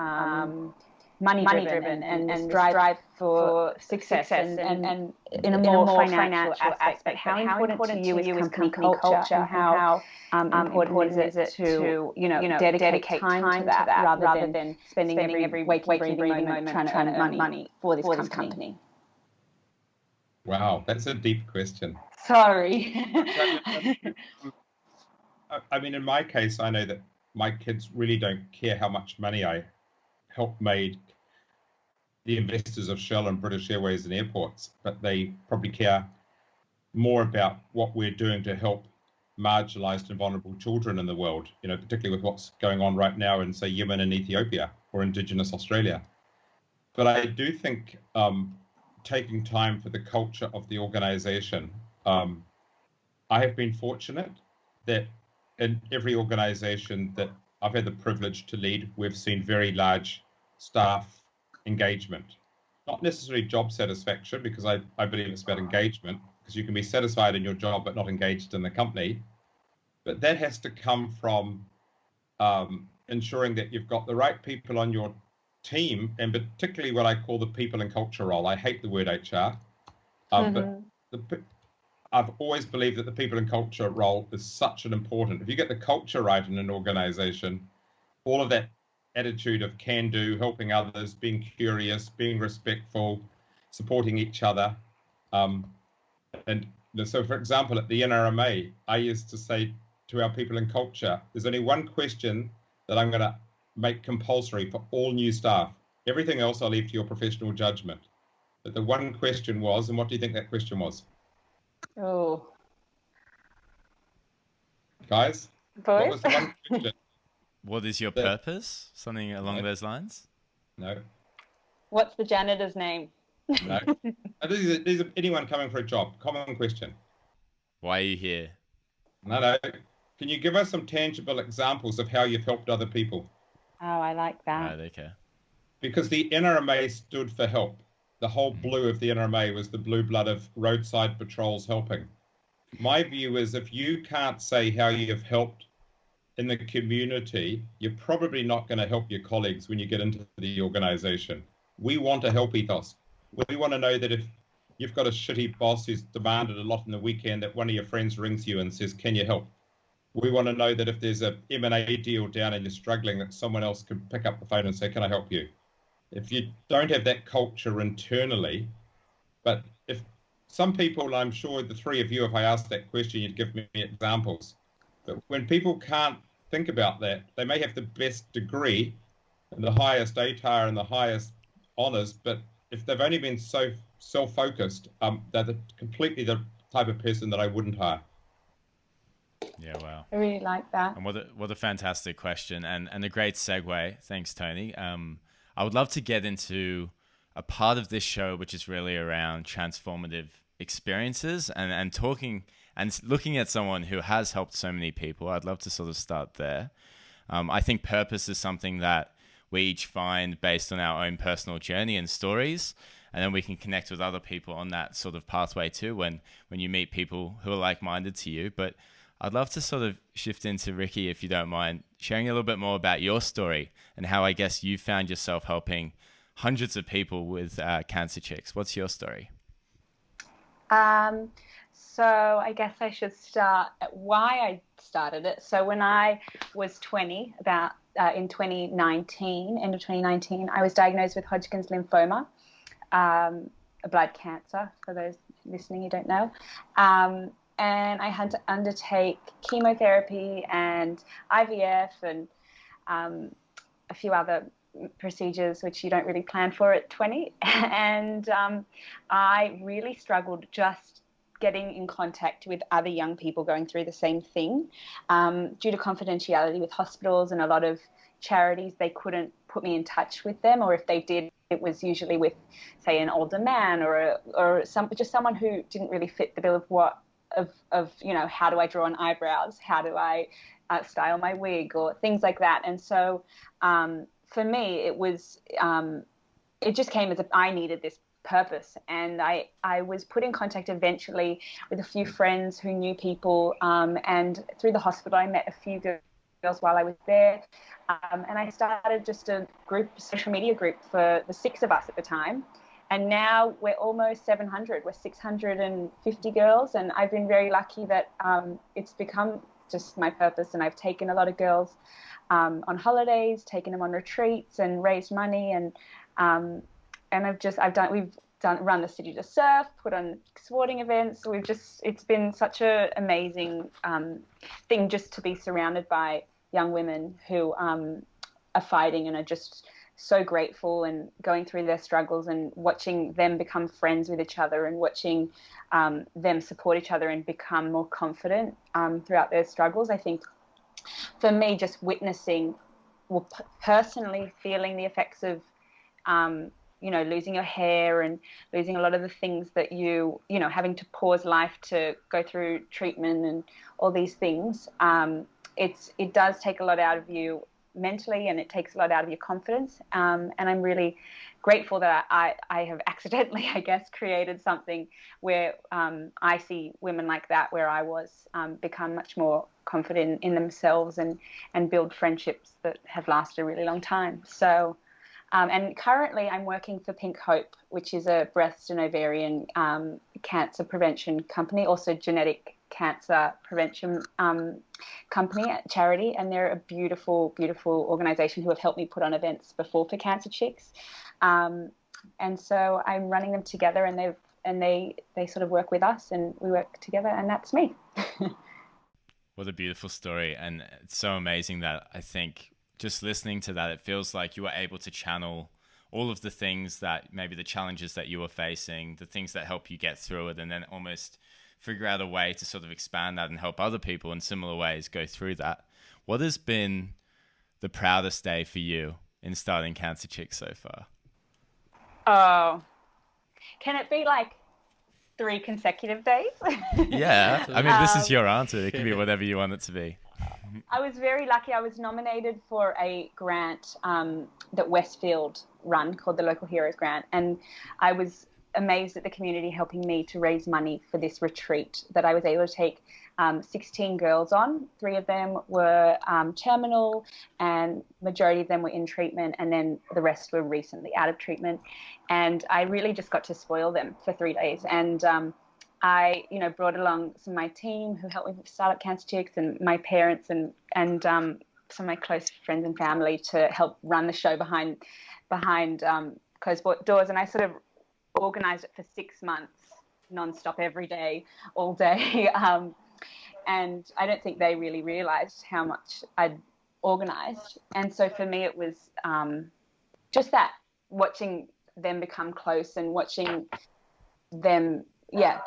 money driven and drive for success and in a more financial aspect. How important to you is company culture, and how important is it to dedicate time to that rather than spending every waking breathing moment trying to earn money for this company? Wow, that's a deep question. Sorry. I mean, in my case, I know that my kids really don't care how much money I help made the investors of Shell and British Airways and airports, but they probably care more about what we're doing to help marginalized and vulnerable children in the world, particularly with what's going on right now in, say, Yemen and Ethiopia or Indigenous Australia. But I do think taking time for the culture of the organization, I have been fortunate that in every organization that I've had the privilege to lead, we've seen very large staff engagement. Not necessarily job satisfaction, because I believe it's about engagement, because you can be satisfied in your job but not engaged in the company. But that has to come from ensuring that you've got the right people on your team, and particularly what I call the people and culture role. I hate the word HR, but I've always believed that the people and culture role is such an important. If you get the culture right in an organization, all of that attitude of can do, helping others, being curious, being respectful, supporting each other. And so, for example, at the NRMA, I used to say to our people in culture, there's only one question that I'm going to make compulsory for all new staff. Everything else I'll leave to your professional judgment. But the one question was, and what do you think that question was? Oh. Guys, Both? what was the one question? What is your purpose? Something along those lines? No. What's the janitor's name? No. These are anyone coming for a job. Common question. Why are you here? No. Can you give us some tangible examples of how you've helped other people? Oh, I like that. Right, okay. Because the NRMA stood for help. The whole blue of the NRMA was the blue blood of roadside patrols helping. My view is if you can't say how you've helped in the community, you're probably not going to help your colleagues when you get into the organization. We want a help ethos. We want to know that if you've got a shitty boss who's demanded a lot in the weekend, that one of your friends rings you and says, can you help? We want to know that if there's a M&A deal down and you're struggling, that someone else can pick up the phone and say, can I help you? If you don't have that culture internally, but if some people, I'm sure the three of you, if I asked that question, you'd give me examples. But when people can't think about that, they may have the best degree and the highest ATAR and the highest honors, but if they've only been so self-focused, they're completely the type of person that I wouldn't hire. Yeah, wow. I really like that. And what a fantastic question and a great segue. Thanks, Tony. I would love to get into a part of this show which is really around transformative experiences and talking and looking at someone who has helped so many people. I'd love to sort of start there. I think purpose is something that we each find based on our own personal journey and stories, and then we can connect with other people on that sort of pathway too when you meet people who are like-minded to you. But I'd love to sort of shift into Rikki, if you don't mind, sharing a little bit more about your story and how I guess you found yourself helping hundreds of people with Cancer Chicks. What's your story? So I guess I should start at why I started it. So when I was 20, about in 2019, end of 2019, I was diagnosed with Hodgkin's lymphoma, a blood cancer, for those listening who don't know. And I had to undertake chemotherapy and IVF and a few other procedures which you don't really plan for at 20. And I really struggled just getting in contact with other young people going through the same thing. Due to confidentiality with hospitals and a lot of charities, they couldn't put me in touch with them, or if they did, it was usually with, say, an older man or just someone who didn't really fit the bill of how do I draw on eyebrows, how do I style my wig, or things like that. And so for me, it just came as if I needed this purpose. And I was put in contact eventually with a few friends who knew people, and through the hospital I met a few girls while I was there, and I started just a social media group for the 6 of us at the time. And now we're almost 700. We're 650 girls, and I've been very lucky that it's become just my purpose. And I've taken a lot of girls on holidays, taken them on retreats, and raised money. And run the City to Surf, put on sporting events. It's been such an amazing thing just to be surrounded by young women who are fighting and are just so grateful and going through their struggles, and watching them become friends with each other, and watching them support each other and become more confident throughout their struggles. I think for me, just witnessing, well, personally feeling the effects of losing your hair and losing a lot of the things that having to pause life to go through treatment and all these things. It does take a lot out of you mentally, and it takes a lot out of your confidence. And I'm really grateful that I have accidentally, I guess, created something where I see women like that, where I was, become much more confident in themselves and build friendships that have lasted a really long time. So, and currently I'm working for Pink Hope, which is a breast and ovarian cancer prevention company, also genetic cancer prevention company, charity, and they're a beautiful, beautiful organisation who have helped me put on events before for Cancer Chicks, and so I'm running them together, and they sort of work with us, and we work together, and that's me. What a beautiful story, and it's so amazing that I think just listening to that, it feels like you were able to channel all of the things that maybe the challenges that you were facing, the things that help you get through it, and then almost figure out a way to sort of expand that and help other people in similar ways go through that. What has been the proudest day for you in starting Cancer Chicks so far? Oh, can it be like 3 consecutive days? Yeah, I mean, this is your answer. It can be whatever you want it to be. I was very lucky. I was nominated for a grant that Westfield run called the Local Heroes Grant, and I was amazed at the community helping me to raise money for this retreat that I was able to take 16 girls on. 3 of them were terminal, and majority of them were in treatment, and then the rest were recently out of treatment. And I really just got to spoil them for 3 days. And I, brought along some of my team who helped me start up Cancer Chicks, and my parents and some of my close friends and family to help run the show behind closed doors. And I sort of organised it for 6 months, non-stop, every day, all day. And I don't think they really realised how much I'd organised. And so for me, it was just that, watching them become close and watching them,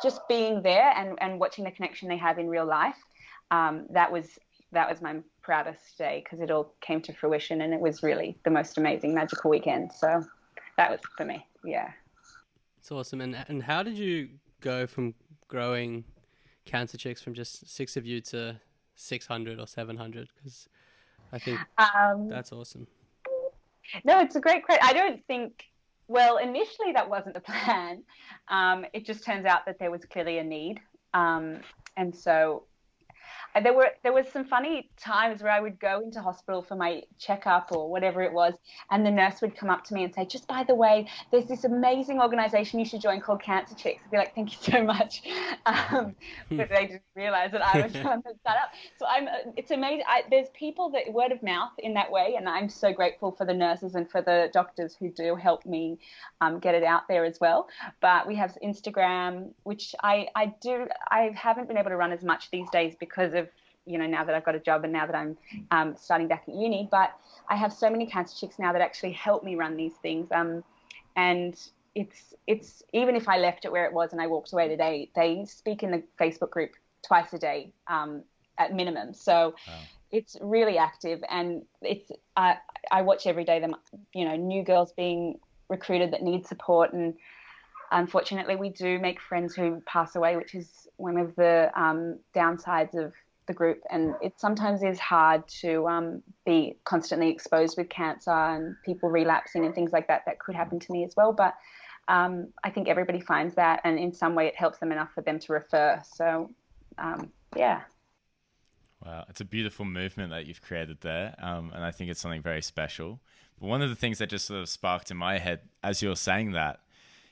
just being there and watching the connection they have in real life. That was my proudest day, because it all came to fruition, and it was really the most amazing, magical weekend. So that was for me, yeah. It's awesome. And how did you go from growing Cancer Chicks from just 6 of you to 600 or 700? Because I think that's awesome. No, it's a great question. I don't think, well, initially that wasn't the plan. It just turns out that there was clearly a need. And so there was some funny times where I would go into hospital for my checkup or whatever it was, and the nurse would come up to me and say, just by the way, there's this amazing organisation you should join called Cancer Chicks. I'd be like, thank you so much. But they didn't realise that I was the one that set up. So it's amazing. There's people that word of mouth in that way, and I'm so grateful for the nurses and for the doctors who do help me get it out there as well. But we have Instagram, which I haven't been able to run as much these days because of, now that I've got a job and now that I'm starting back at uni. But I have so many Cancer Chicks now that actually help me run these things. And it's even if I left it where it was and I walked away today, they speak in the Facebook group twice a day at minimum. So it's really active, and I watch every day them, new girls being recruited that need support. And unfortunately, we do make friends who pass away, which is one of the downsides of the group. And it sometimes is hard to be constantly exposed with cancer and people relapsing and things like that. That could happen to me as well. But I think everybody finds that, and in some way it helps them enough for them to refer. So, yeah. Wow, it's a beautiful movement that you've created there, and I think it's something very special. But one of the things that just sort of sparked in my head as you were saying that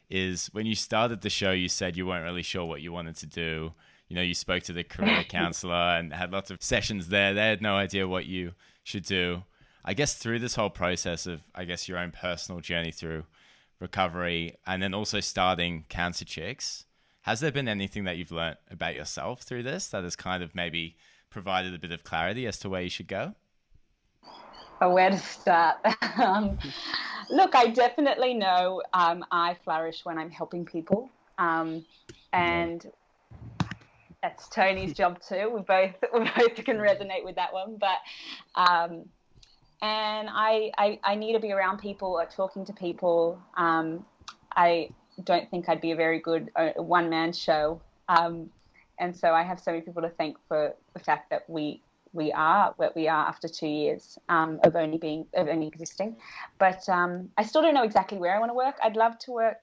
is when you started the show, you said you weren't really sure what you wanted to do. You spoke to the career counselor and had lots of sessions there. They had no idea what you should do. I guess through this whole process of, your own personal journey through recovery, and then also starting Cancer Chicks. Has there been anything that you've learnt about yourself through this that has kind of maybe provided a bit of clarity as to where you should go? Oh, where to start? Look, I definitely know I flourish when I'm helping people, and that's Tony's job too. We both can resonate with that one, but and I need to be around people or talking to people. I don't think I'd be a very good one-man show, and so I have so many people to thank for the fact that we are what we are after 2 years of only existing. But I still don't know exactly where I want to work. I'd love to work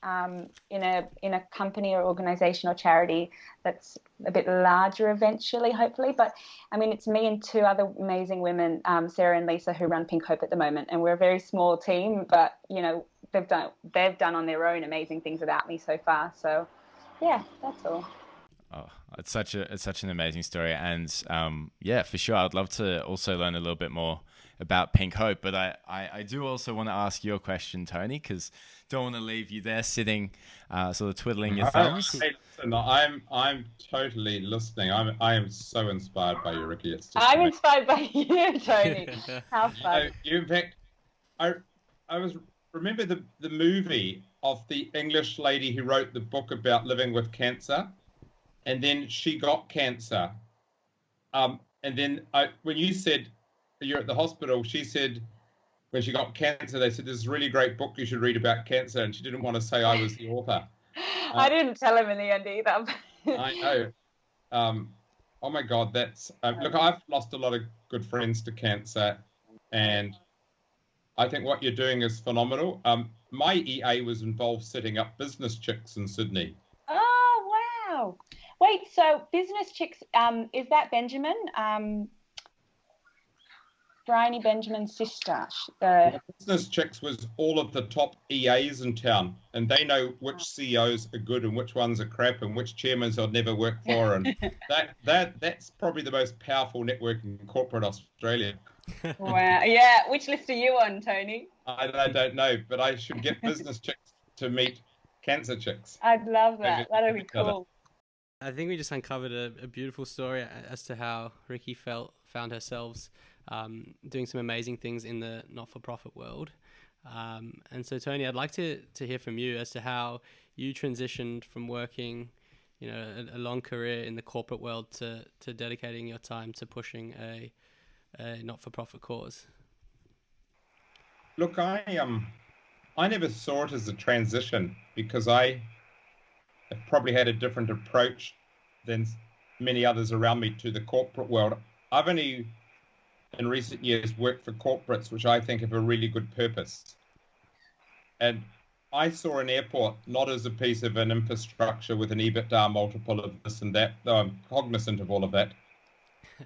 in a company or organization or charity that's a bit larger eventually, hopefully. But I mean, it's me and two other amazing women, Sarah and Lisa, who run Pink Hope at the moment, and we're a very small team. But you know, they've done on their own amazing things without me so far. So yeah, that's all. Oh, it's such an amazing story, and yeah, for sure, I'd love to also learn a little bit more about Pink Hope. But I do also want to ask you a question, Tony, because don't want to leave you there sitting, sort of twiddling your thumbs. I'm totally listening. I am so inspired by you, Rikki. It's just I'm inspired by you, Tony. How fun! In fact, I remember the movie of the English lady who wrote the book about living with cancer. And then she got cancer. And then when you said you're at the hospital, she said when she got cancer, they said, there's a really great book you should read about cancer. And she didn't want to say I was the author. I didn't tell him in the end either. I know. Oh, my God. That's look, I've lost a lot of good friends to cancer. And I think what you're doing is phenomenal. My EA was involved setting up Business Chicks in Sydney. Oh, wow. Wait, so Business Chicks, is that Benjamin? Bryony Benjamin's sister. Business Chicks was all of the top EAs in town, and they know which CEOs are good and which ones are crap and which chairmans I'd never work for. And that's probably the most powerful network in corporate Australia. Wow. Yeah. Which list are you on, Tony? I don't know, but I should get Business Chicks to meet Cancer Chicks. I'd love that. That'd be cool. I think we just uncovered a beautiful story as to how Rikki found herself doing some amazing things in the not-for-profit world. And so, Tony, I'd like to hear from you as to how you transitioned from working, a long career in the corporate world to dedicating your time to pushing a not-for-profit cause. Look, I never saw it as a transition because I probably had a different approach than many others around me to the corporate world. I've only in recent years worked for corporates, which I think have a really good purpose. And I saw an airport not as a piece of an infrastructure with an EBITDA multiple of this and that, though I'm cognizant of all of that.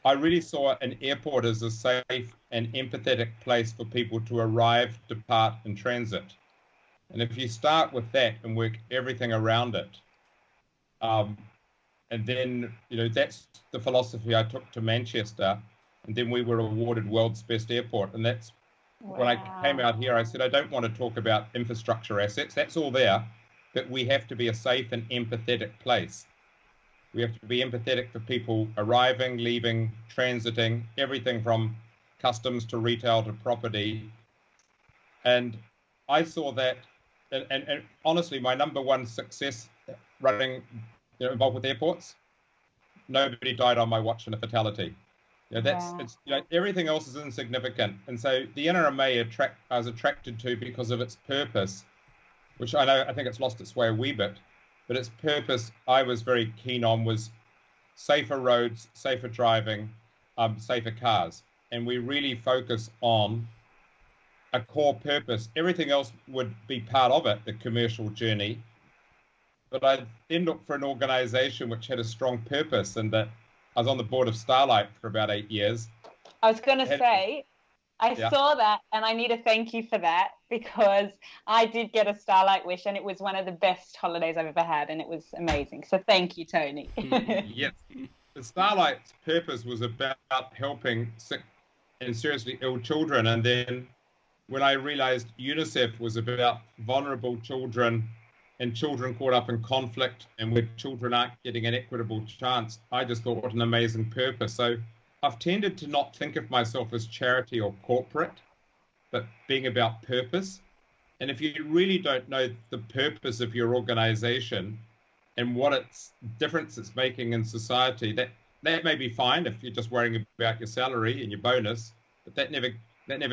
I really saw an airport as a safe and empathetic place for people to arrive, depart, and transit. And if you start with that and work everything around it, and then, that's the philosophy I took to Manchester. And then we were awarded world's best airport. And that's when I came out here, I said, I don't want to talk about infrastructure assets. That's all there. But we have to be a safe and empathetic place. We have to be empathetic for people arriving, leaving, transiting, everything from customs to retail to property. And I saw that. And honestly, my number one success running involved with airports, nobody died on my watch in a fatality. It's everything else is insignificant. And so the NRMA I was attracted to because of its purpose, which I think it's lost its way a wee bit, but its purpose I was very keen on was safer roads, safer driving, safer cars. And we really focus on a core purpose. Everything else would be part of it, the commercial journey. But I then looked for an organization which had a strong purpose, and that I was on the board of Starlight for about 8 years. I was going to say, I saw that, and I need to thank you for that, because I did get a Starlight wish, and it was one of the best holidays I've ever had, and it was amazing. So thank you, Tony. Yes. The Starlight's purpose was about helping sick and seriously ill children, and then when I realized UNICEF was about vulnerable children and children caught up in conflict and where children aren't getting an equitable chance. I just thought, what an amazing purpose. So I've tended to not think of myself as charity or corporate, but being about purpose. And if you really don't know the purpose of your organization and what its difference it's making in society, that may be fine if you're just worrying about your salary and your bonus, but that never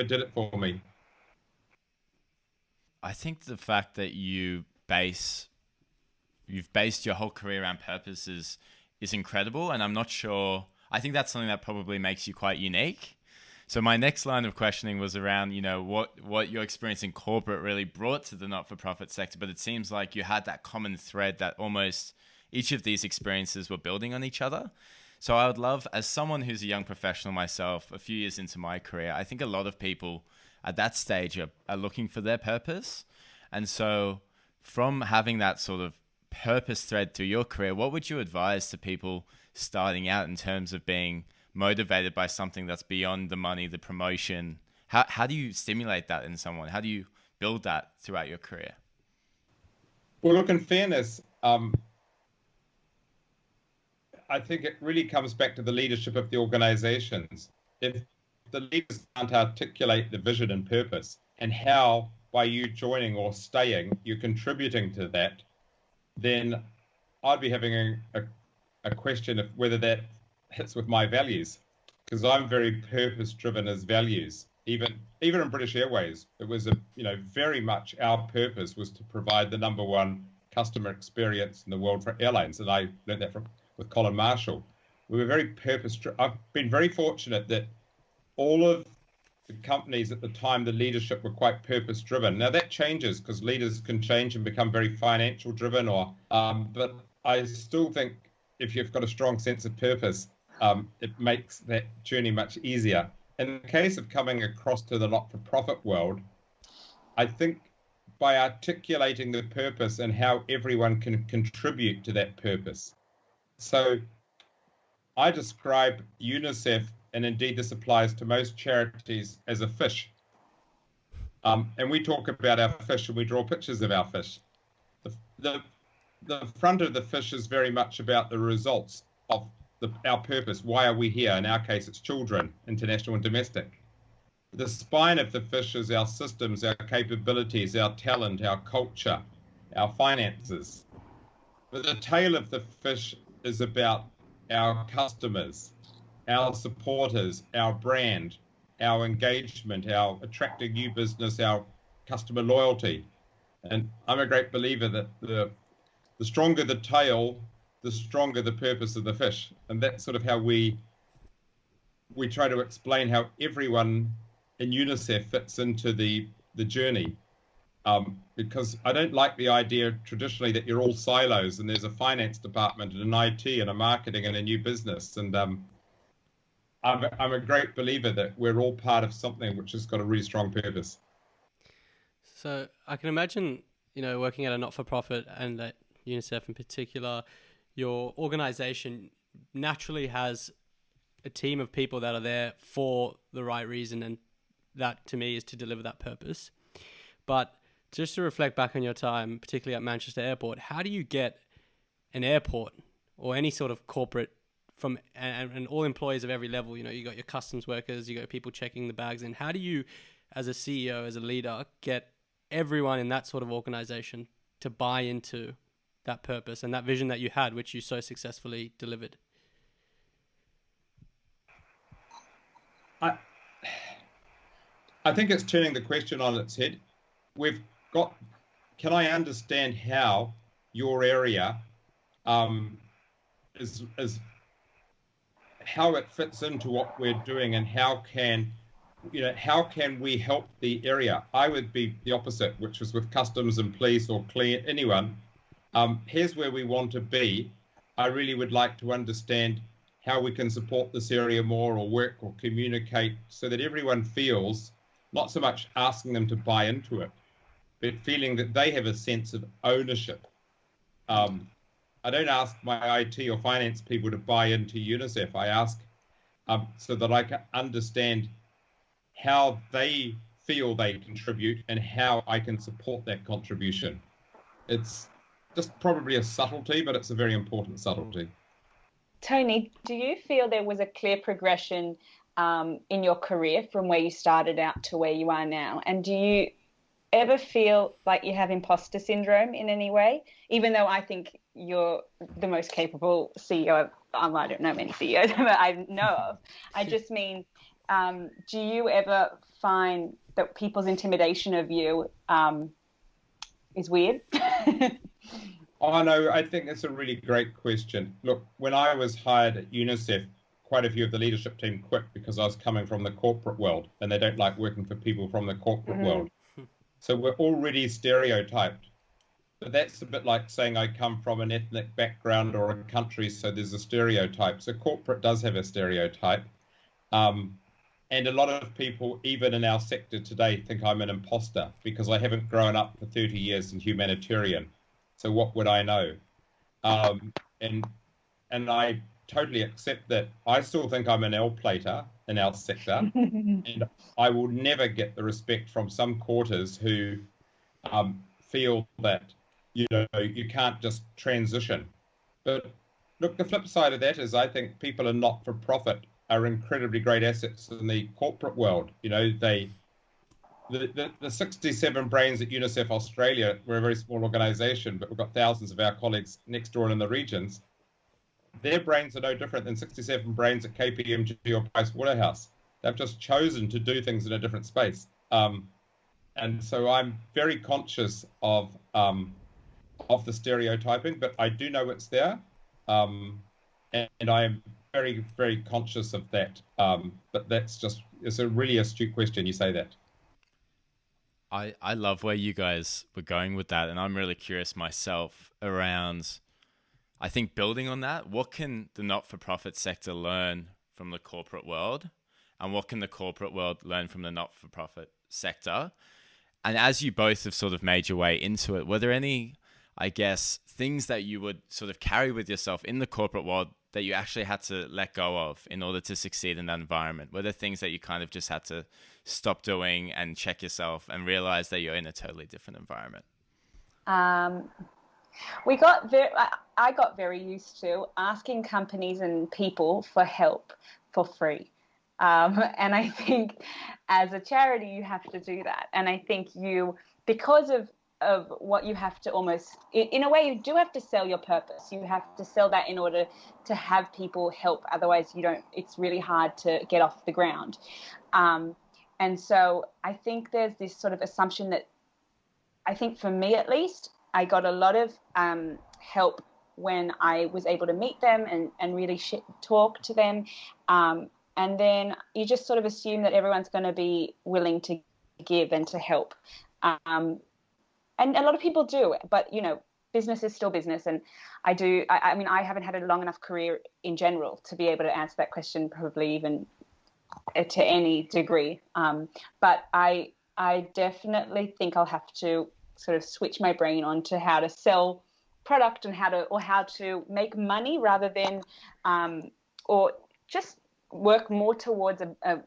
did it for me. I think the fact that you've based your whole career around purpose is incredible, and I'm not sure. I think that's something that probably makes you quite unique. So my next line of questioning was around, what your experience in corporate really brought to the not-for-profit sector, but it seems like you had that common thread that almost each of these experiences were building on each other. So I would love, as someone who's a young professional myself, a few years into my career, I think a lot of people at that stage are looking for their purpose. And so from having that sort of purpose thread through your career, what would you advise to people starting out in terms of being motivated by something that's beyond the money, the promotion? How do you stimulate that in someone? How do you build that throughout your career? Well, look, in fairness, I think it really comes back to the leadership of the organizations. If the leaders can't articulate the vision and purpose and how, by you joining or staying, you're contributing to that, then I'd be having a question of whether that hits with my values, because I'm very purpose-driven as values. Even in British Airways, it was very much our purpose was to provide the number one customer experience in the world for airlines, and I learned that with Colin Marshall. We were very purpose-driven. I've been very fortunate that all of the companies at the time, the leadership were quite purpose-driven. Now that changes because leaders can change and become very financial-driven, but I still think if you've got a strong sense of purpose, it makes that journey much easier. In the case of coming across to the not-for-profit world, I think by articulating the purpose and how everyone can contribute to that purpose. So I describe UNICEF, and indeed this applies to most charities, as a fish. And we talk about our fish and we draw pictures of our fish. The front of the fish is very much about the results of our purpose. Why are we here? In our case, it's children, international and domestic. The spine of the fish is our systems, our capabilities, our talent, our culture, our finances. But the tail of the fish is about our customers, our supporters, our brand, our engagement, our attracting new business, our customer loyalty. And I'm a great believer that the stronger the tail, the stronger the purpose of the fish. And that's sort of how we try to explain how everyone in UNICEF fits into the journey. Because I don't like the idea traditionally that you're all silos and there's a finance department and an IT and a marketing and a new business. And I'm a great believer that we're all part of something which has got a really strong purpose. So I can imagine, working at a not-for-profit and at UNICEF in particular, your organization naturally has a team of people that are there for the right reason, and that to me is to deliver that purpose. But just to reflect back on your time, particularly at Manchester Airport, how do you get an airport or any sort of corporate from and all employees of every level? You got your customs workers, you got people checking the bags in. How do you, as a CEO, as a leader, get everyone in that sort of organization to buy into that purpose and that vision that you had, which you so successfully delivered? I think it's turning the question on its head. Can I understand how your area is how it fits into what we're doing, and how can we help the area? I would be the opposite, which was with customs and police or anyone. Here's where we want to be. I really would like to understand how we can support this area more, or work or communicate, so that everyone feels, not so much asking them to buy into it, but feeling that they have a sense of ownership. I don't ask my IT or finance people to buy into UNICEF. I ask so that I can understand how they feel they contribute and how I can support that contribution. It's just probably a subtlety, but it's a very important subtlety. Tony, do you feel there was a clear progression in your career from where you started out to where you are now? And do you ever feel like you have imposter syndrome in any way? Even though I think you're the most capable CEO I don't know many CEOs that I know of. I just mean, do you ever find that people's intimidation of you is weird? Oh, no, I think it's a really great question. Look, when I was hired at UNICEF, quite a few of the leadership team quit because I was coming from the corporate world, and they don't like working for people from the corporate world. So we're already stereotyped. But that's a bit like saying I come from an ethnic background or a country, so there's a stereotype. So corporate does have a stereotype. And a lot of people, even in our sector today, think I'm an imposter because I haven't grown up for 30 years in humanitarian. So what would I know? And I totally accept that. I still think I'm an L-plater in our sector, and I will never get the respect from some quarters who feel that you can't just transition. But look, the flip side of that is I think people in not-for-profit are incredibly great assets in the corporate world. The 67 brains at UNICEF Australia, we're a very small organisation, but we've got thousands of our colleagues next door in the regions. Their brains are no different than 67 brains at KPMG or Price Waterhouse. They've just chosen to do things in a different space. And so I'm very conscious of the stereotyping, but I do know it's there. And I am very, very conscious of that. But it's a really astute question. You say that. I love where you guys were going with that, and I'm really curious myself around, I think, building on that. What can the not-for-profit sector learn from the corporate world, and what can the corporate world learn from the not-for-profit sector? And as you both have sort of made your way into it, were there any, I guess, things that you would sort of carry with yourself in the corporate world that you actually had to let go of in order to succeed in that environment? Were there things that you kind of just had to stop doing and check yourself and realize that you're in a totally different environment? I got very used to asking companies and people for help for free. And I think as a charity, you have to do that. And I think because of what you have to almost, in a way, you do have to sell your purpose. You have to sell that in order to have people help. Otherwise, it's really hard to get off the ground. And so I think there's this sort of assumption that, I think for me at least, I got a lot of help when I was able to meet them and really talk to them. And then you just sort of assume that everyone's going to be willing to give and to help. And a lot of people do, but, business is still business. And I mean, I haven't had a long enough career in general to be able to answer that question, probably even to any degree. But I definitely think I'll have to sort of switch my brain onto how to sell product and how to make money rather than, or just work more towards a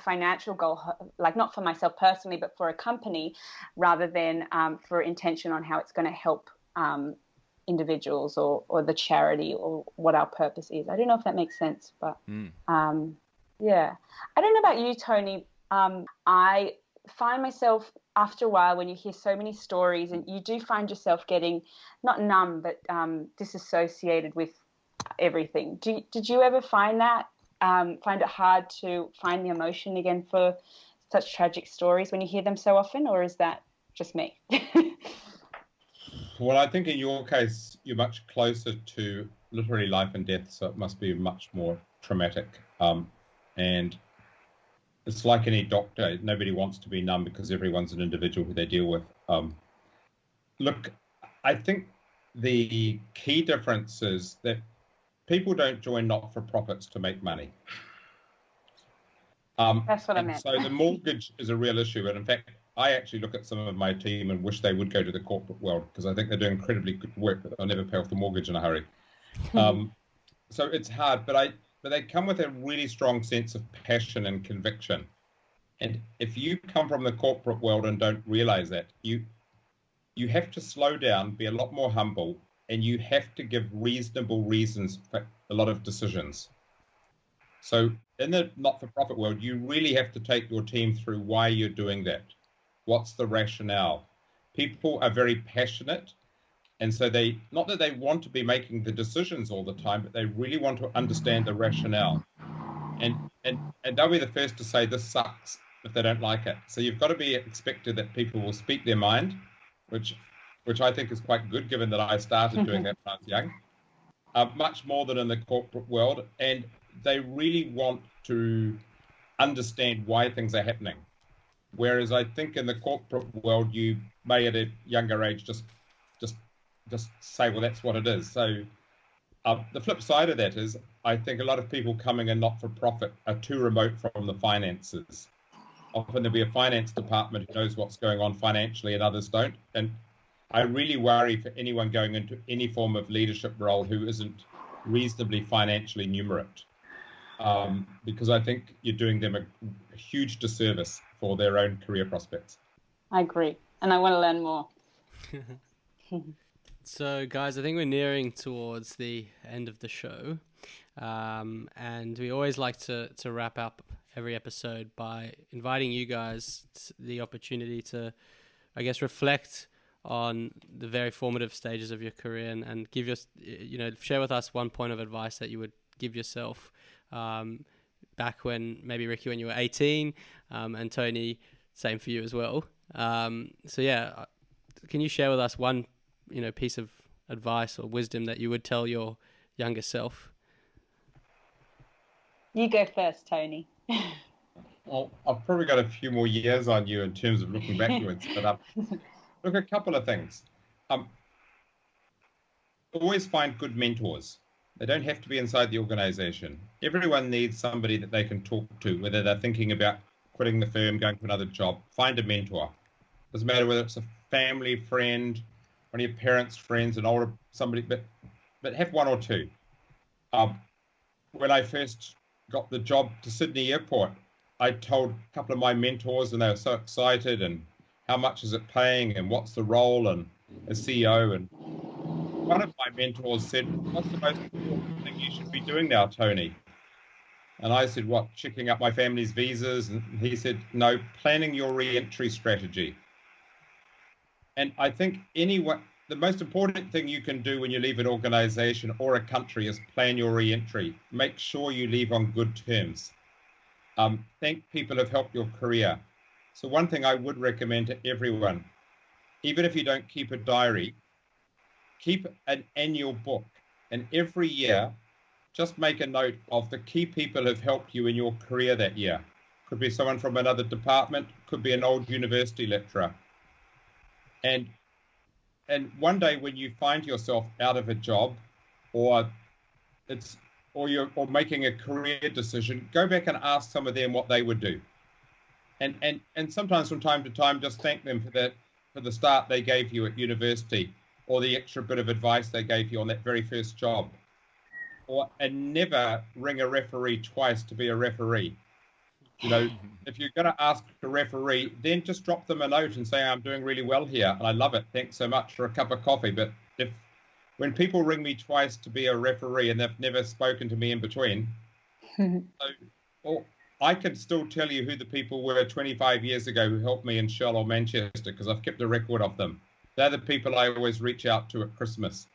financial goal, like not for myself personally, but for a company, rather than for intention on how it's going to help individuals or the charity or what our purpose is. I don't know if that makes sense, but yeah. I don't know about you, Tony. I find myself after a while, when you hear so many stories, and you do find yourself getting not numb, but disassociated with everything. Did you ever find that? Find it hard to find the emotion again for such tragic stories when you hear them so often, or is that just me? Well, I think in your case, you're much closer to literally life and death, so it must be much more traumatic. And it's like any doctor, nobody wants to be numb because everyone's an individual who they deal with. Look, I think the key difference is that people don't join not-for-profits to make money. That's what I meant. So the mortgage is a real issue. And in fact, I actually look at some of my team and wish they would go to the corporate world because I think they're doing incredibly good work, but they'll never pay off the mortgage in a hurry. So it's hard, but they come with a really strong sense of passion and conviction. And if you come from the corporate world and don't realize that, you have to slow down, be a lot more humble, and you have to give reasonable reasons for a lot of decisions. So in the not-for-profit world, you really have to take your team through why you're doing that. What's the rationale? People are very passionate, and so not that they want to be making the decisions all the time, but they really want to understand the rationale. And they'll be the first to say this sucks if they don't like it. So you've got to be expected that people will speak their mind, which I think is quite good, given that I started doing that when I was young, much more than in the corporate world. And they really want to understand why things are happening. Whereas I think in the corporate world, you may at a younger age just say, well, that's what it is. So the flip side of that is I think a lot of people coming in not-for-profit are too remote from the finances. Often there'll be a finance department who knows what's going on financially and others don't. And I really worry for anyone going into any form of leadership role who isn't reasonably financially numerate, because I think you're doing them a huge disservice for their own career prospects. I agree. And I want to learn more. So, guys, I think we're nearing towards the end of the show. And we always like to wrap up every episode by inviting you guys the opportunity to, I guess, reflect on the very formative stages of your career and give share with us one point of advice that you would give yourself back when, maybe Rikki, when you were 18, and Tony, same for you as well. So yeah, can you share with us one piece of advice or wisdom that you would tell your younger self? You go first, Tony. Well, I've probably got a few more years on you in terms of looking backwards, but look, a couple of things. Always find good mentors. They don't have to be inside the organization. Everyone needs somebody that they can talk to, whether they're thinking about quitting the firm, going to another job. Find a mentor. Doesn't matter whether it's a family friend, one of your parents' friends, an older somebody, but have one or two. When I first got the job to Sydney Airport, I told a couple of my mentors, and they were so excited, and how much is it paying, and what's the role, and as CEO. And one of my mentors said, "What's the most important thing you should be doing now, Tony?" And I said, "What, checking up my family's visas?" And he said, "No, planning your re-entry strategy." And I think the most important thing you can do when you leave an organization or a country is plan your re-entry. Make sure you leave on good terms. Thank people who've helped your career. So one thing I would recommend to everyone, even if you don't keep a diary, keep an annual book. And every year, just make a note of the key people who've helped you in your career that year. Could be someone from another department, could be an old university lecturer. And one day when you find yourself out of a job, or you're making a career decision, go back and ask some of them what they would do. And sometimes from time to time, just thank them for the start they gave you at university, or the extra bit of advice they gave you on that very first job. And never ring a referee twice to be a referee. If you're going to ask a referee, then just drop them a note and say, "I'm doing really well here, and I love it. Thanks so much for a cup of coffee." But when people ring me twice to be a referee and they've never spoken to me in between, I can still tell you who the people were 25 years ago who helped me in Shell or Manchester, because I've kept a record of them. They're the people I always reach out to at Christmas.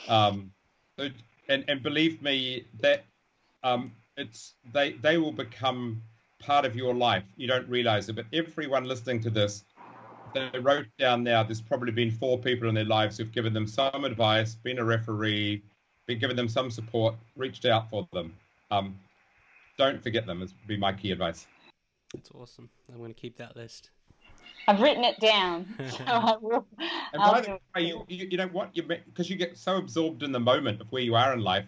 And believe me, that they will become part of your life. You don't realize it, but everyone listening to this, they wrote down now, there's probably been 4 people in their lives who've given them some advice, been a referee, been given them some support, reached out for them. Don't forget them, would be my key advice. That's awesome. I'm going to keep that list. I've written it down. So I will. And by the way, you know what? Because you get so absorbed in the moment of where you are in life,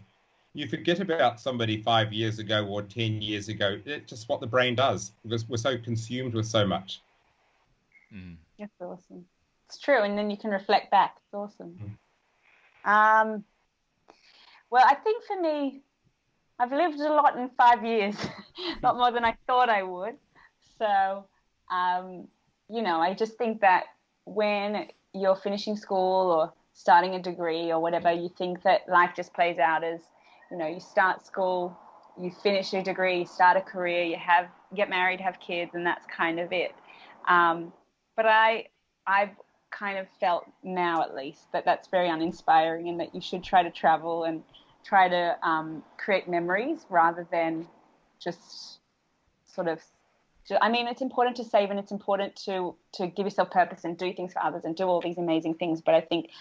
you forget about somebody 5 years ago or 10 years ago. It's just what the brain does, because we're so consumed with so much. That's awesome. It's true, and then you can reflect back. It's awesome. Well, I think for me, I've lived a lot in 5 years, a lot more than I thought I would. So, I just think that when you're finishing school or starting a degree or whatever, you think that life just plays out as, you start school, you finish your degree, you start a career, you get married, have kids, and that's kind of it. But I've kind of felt now, at least, that that's very uninspiring, and that you should try to travel and try to create memories rather than just sort of. I mean, it's important to save, and it's important to give yourself purpose and do things for others and do all these amazing things. But I think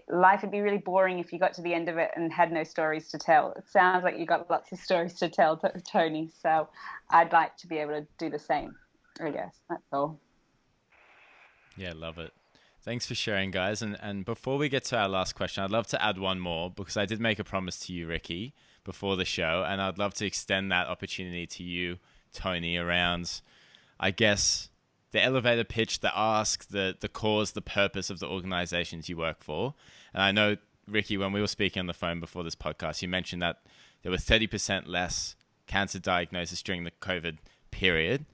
life would be really boring if you got to the end of it and had no stories to tell. It sounds like you got lots of stories to tell, Tony. So I'd like to be able to do the same, I guess. That's all. Yeah, love it. Thanks for sharing, guys. And before we get to our last question, I'd love to add one more, because I did make a promise to you, Rikki, before the show, and I'd love to extend that opportunity to you, Tony, around, I guess, the elevator pitch, the ask, the cause, the purpose of the organizations you work for. And I know, Rikki, when we were speaking on the phone before this podcast, you mentioned that there were 30% less cancer diagnosis during the COVID period.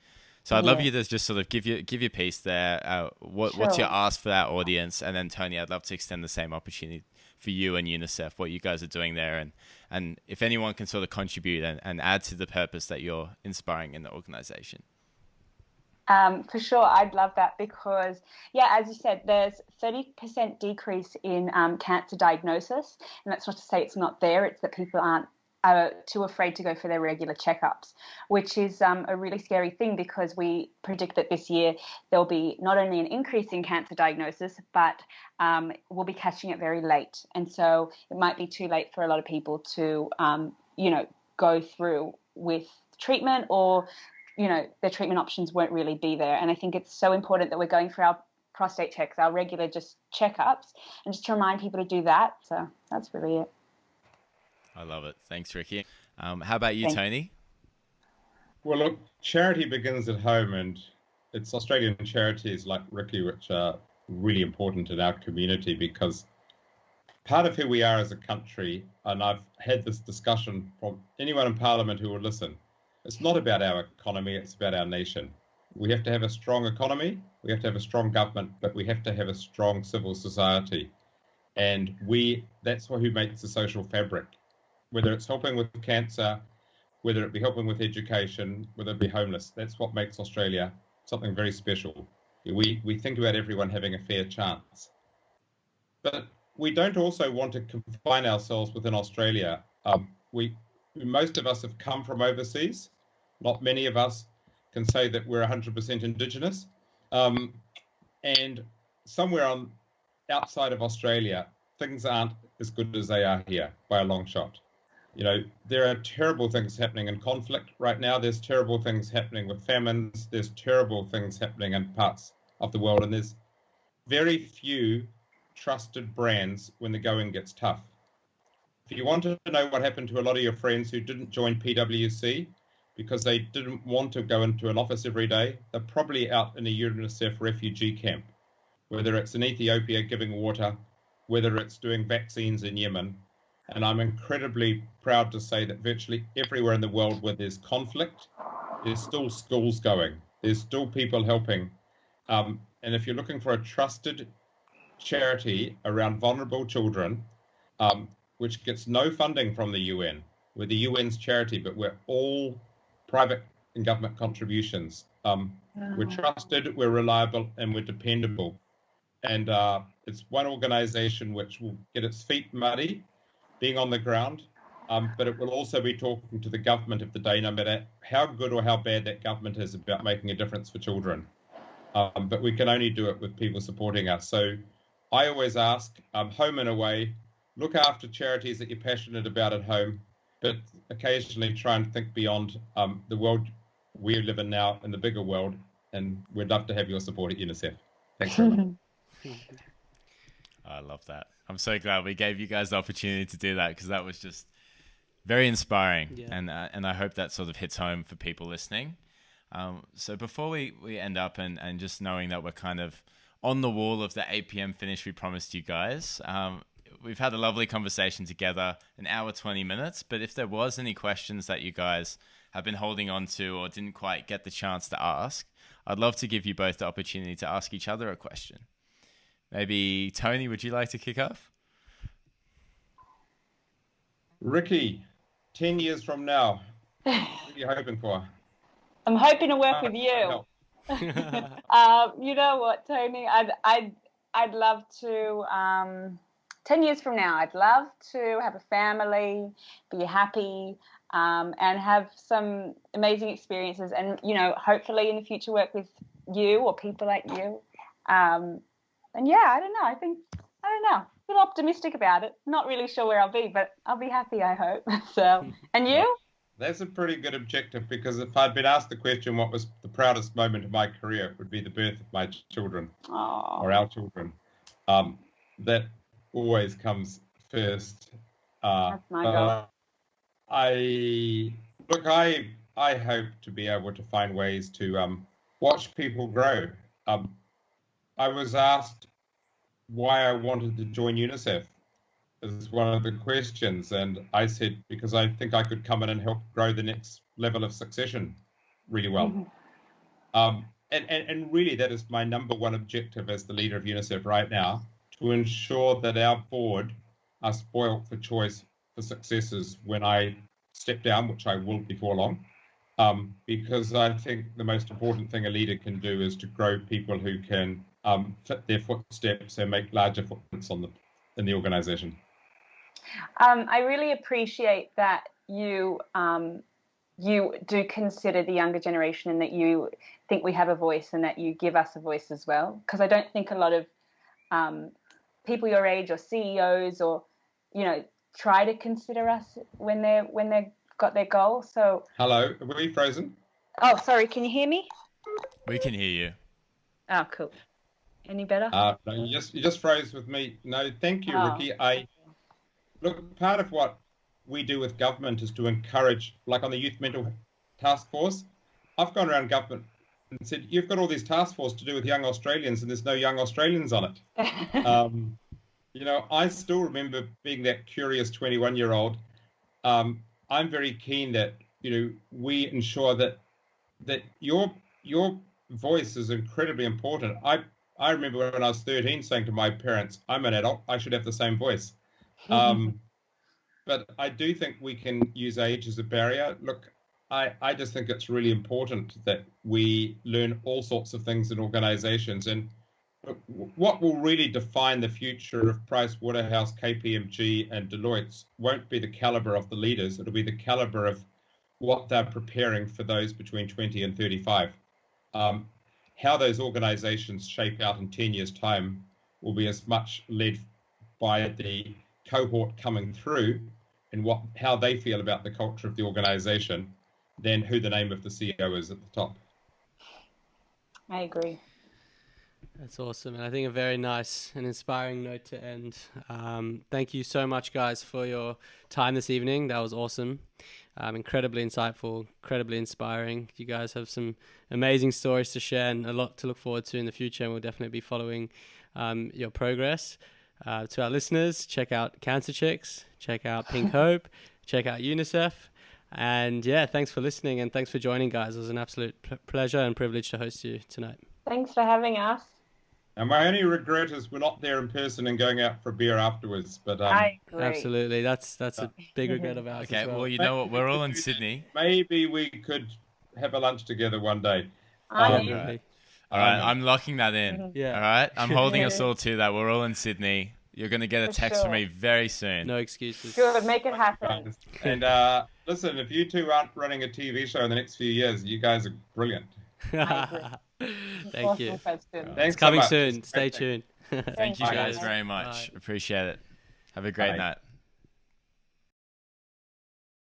So I'd love you to just sort of give your piece there. What's your ask for that audience? And then, Tony, I'd love to extend the same opportunity for you and UNICEF, what you guys are doing there, and if anyone can sort of contribute and add to the purpose that you're inspiring in the organization. For sure, I'd love that, because, as you said, there's 30% decrease in cancer diagnosis, and that's not to say it's not there, it's that people are too afraid to go for their regular checkups, which is a really scary thing, because we predict that this year there'll be not only an increase in cancer diagnosis, but we'll be catching it very late. And so it might be too late for a lot of people to, go through with treatment, or, their treatment options won't really be there. And I think it's so important that we're going for our prostate checks, our regular just checkups, and just to remind people to do that. So that's really it. I love it. Thanks, Rikki. How about you, Tony? Well, look, charity begins at home, and it's Australian charities like Rikki which are really important in our community, because part of who we are as a country, and I've had this discussion from anyone in Parliament who will listen, it's not about our economy, it's about our nation. We have to have a strong economy, we have to have a strong government, but we have to have a strong civil society. And that's who makes the social fabric. Whether it's helping with cancer, whether it be helping with education, whether it be homeless, that's what makes Australia something very special. We think about everyone having a fair chance. But we don't also want to confine ourselves within Australia. Most of us have come from overseas. Not many of us can say that we're 100% Indigenous. And somewhere outside of Australia, things aren't as good as they are here by a long shot. There are terrible things happening in conflict right now. There's terrible things happening with famines. There's terrible things happening in parts of the world. And there's very few trusted brands when the going gets tough. If you want to know what happened to a lot of your friends who didn't join PwC because they didn't want to go into an office every day, they're probably out in a UNICEF refugee camp, whether it's in Ethiopia giving water, whether it's doing vaccines in Yemen. And I'm incredibly proud to say that virtually everywhere in the world where there's conflict, there's still schools going. There's still people helping. And if you're looking for a trusted charity around vulnerable children, which gets no funding from the UN, we're the UN's charity, but we're all private and government contributions. We're trusted, we're reliable, and we're dependable. And it's one organization which will get its feet muddy, being on the ground, but it will also be talking to the government of the day, no matter how good or how bad that government is about making a difference for children. But we can only do it with people supporting us. So I always ask, home and away, look after charities that you're passionate about at home, but occasionally try and think beyond the world we live in now and the bigger world. And we'd love to have your support at UNICEF. Thanks very much. I love that. I'm so glad we gave you guys the opportunity to do that, because that was just very inspiring. Yeah. And I hope that sort of hits home for people listening. So before we end up and just knowing that we're kind of on the wall of the 8 p.m. finish we promised you guys, we've had a lovely conversation together, an hour, 20 minutes. But if there was any questions that you guys have been holding on to or didn't quite get the chance to ask, I'd love to give you both the opportunity to ask each other a question. Maybe, Tony, would you like to kick off? Rikki, 10 years from now, what are you hoping for? I'm hoping to work with you. You know what, Tony? I'd love to. 10 years from now, I'd love to have a family, be happy, and have some amazing experiences. And hopefully in the future work with you or people like you. And yeah, I don't know. I don't know. A little optimistic about it. Not really sure where I'll be, but I'll be happy, I hope. So, and you? That's a pretty good objective, because if I'd been asked the question, what was the proudest moment of my career, it would be the birth of my children. Aww. Or our children. That always comes first. That's my goal. I hope to be able to find ways to watch people grow. I was asked why I wanted to join UNICEF as one of the questions, and I said because I think I could come in and help grow the next level of succession really well. And really that is my number one objective as the leader of UNICEF right now, to ensure that our board are spoilt for choice for successors when I step down, which I will before long. Because I think the most important thing a leader can do is to grow people who can fit their footsteps and make larger footprints in the organization. I really appreciate that you do consider the younger generation, and that you think we have a voice, and that you give us a voice as well. Because I don't think a lot of people your age or CEOs or try to consider us when they've got their goal. So hello, were we frozen? Oh, sorry. Can you hear me? We can hear you. Oh, cool. Any better? No, you just froze with me. No, thank you, Rikki. Look, part of what we do with government is to encourage, like on the Youth Mental Task Force, I've gone around government and said, you've got all these task force to do with young Australians, and there's no young Australians on it. I still remember being that curious 21-year-old. I'm very keen that we ensure that your voice is incredibly important. I remember when I was 13 saying to my parents, I'm an adult, I should have the same voice. But I do think we can use age as a barrier. Look, I just think it's really important that we learn all sorts of things in organizations. And what will really define the future of Price Waterhouse, KPMG and Deloitte won't be the caliber of the leaders. It'll be the caliber of what they're preparing for those between 20 and 35. How those organizations shape out in 10 years' time will be as much led by the cohort coming through and how they feel about the culture of the organization than who the name of the CEO is at the top. I agree. That's awesome. And I think a very nice and inspiring note to end. Thank you so much, guys, for your time this evening. That was awesome. Incredibly insightful, incredibly inspiring. You guys have some amazing stories to share and a lot to look forward to in the future. And we'll definitely be following your progress. To our listeners, check out Cancer Chicks, check out Pink Hope, check out UNICEF. And yeah, thanks for listening and thanks for joining, guys. It was an absolute pleasure and privilege to host you tonight. Thanks for having us. And my only regret is we're not there in person and going out for a beer afterwards. But I agree. Absolutely, that's a big regret of ours. Okay, well, you know what? We're all in Sydney. Maybe we could have a lunch together one day. Definitely. All right, I'm locking that in. Yeah. All right, I'm holding us all to that. We're all in Sydney. You're going to get a text from me very soon. No excuses. Good, make it happen. And listen, if you two aren't running a TV show in the next few years, you guys are brilliant. Thank you. Thanks It's coming so much. soon. Stay tuned. Thank you guys very much. Bye. Appreciate it. Have a great night.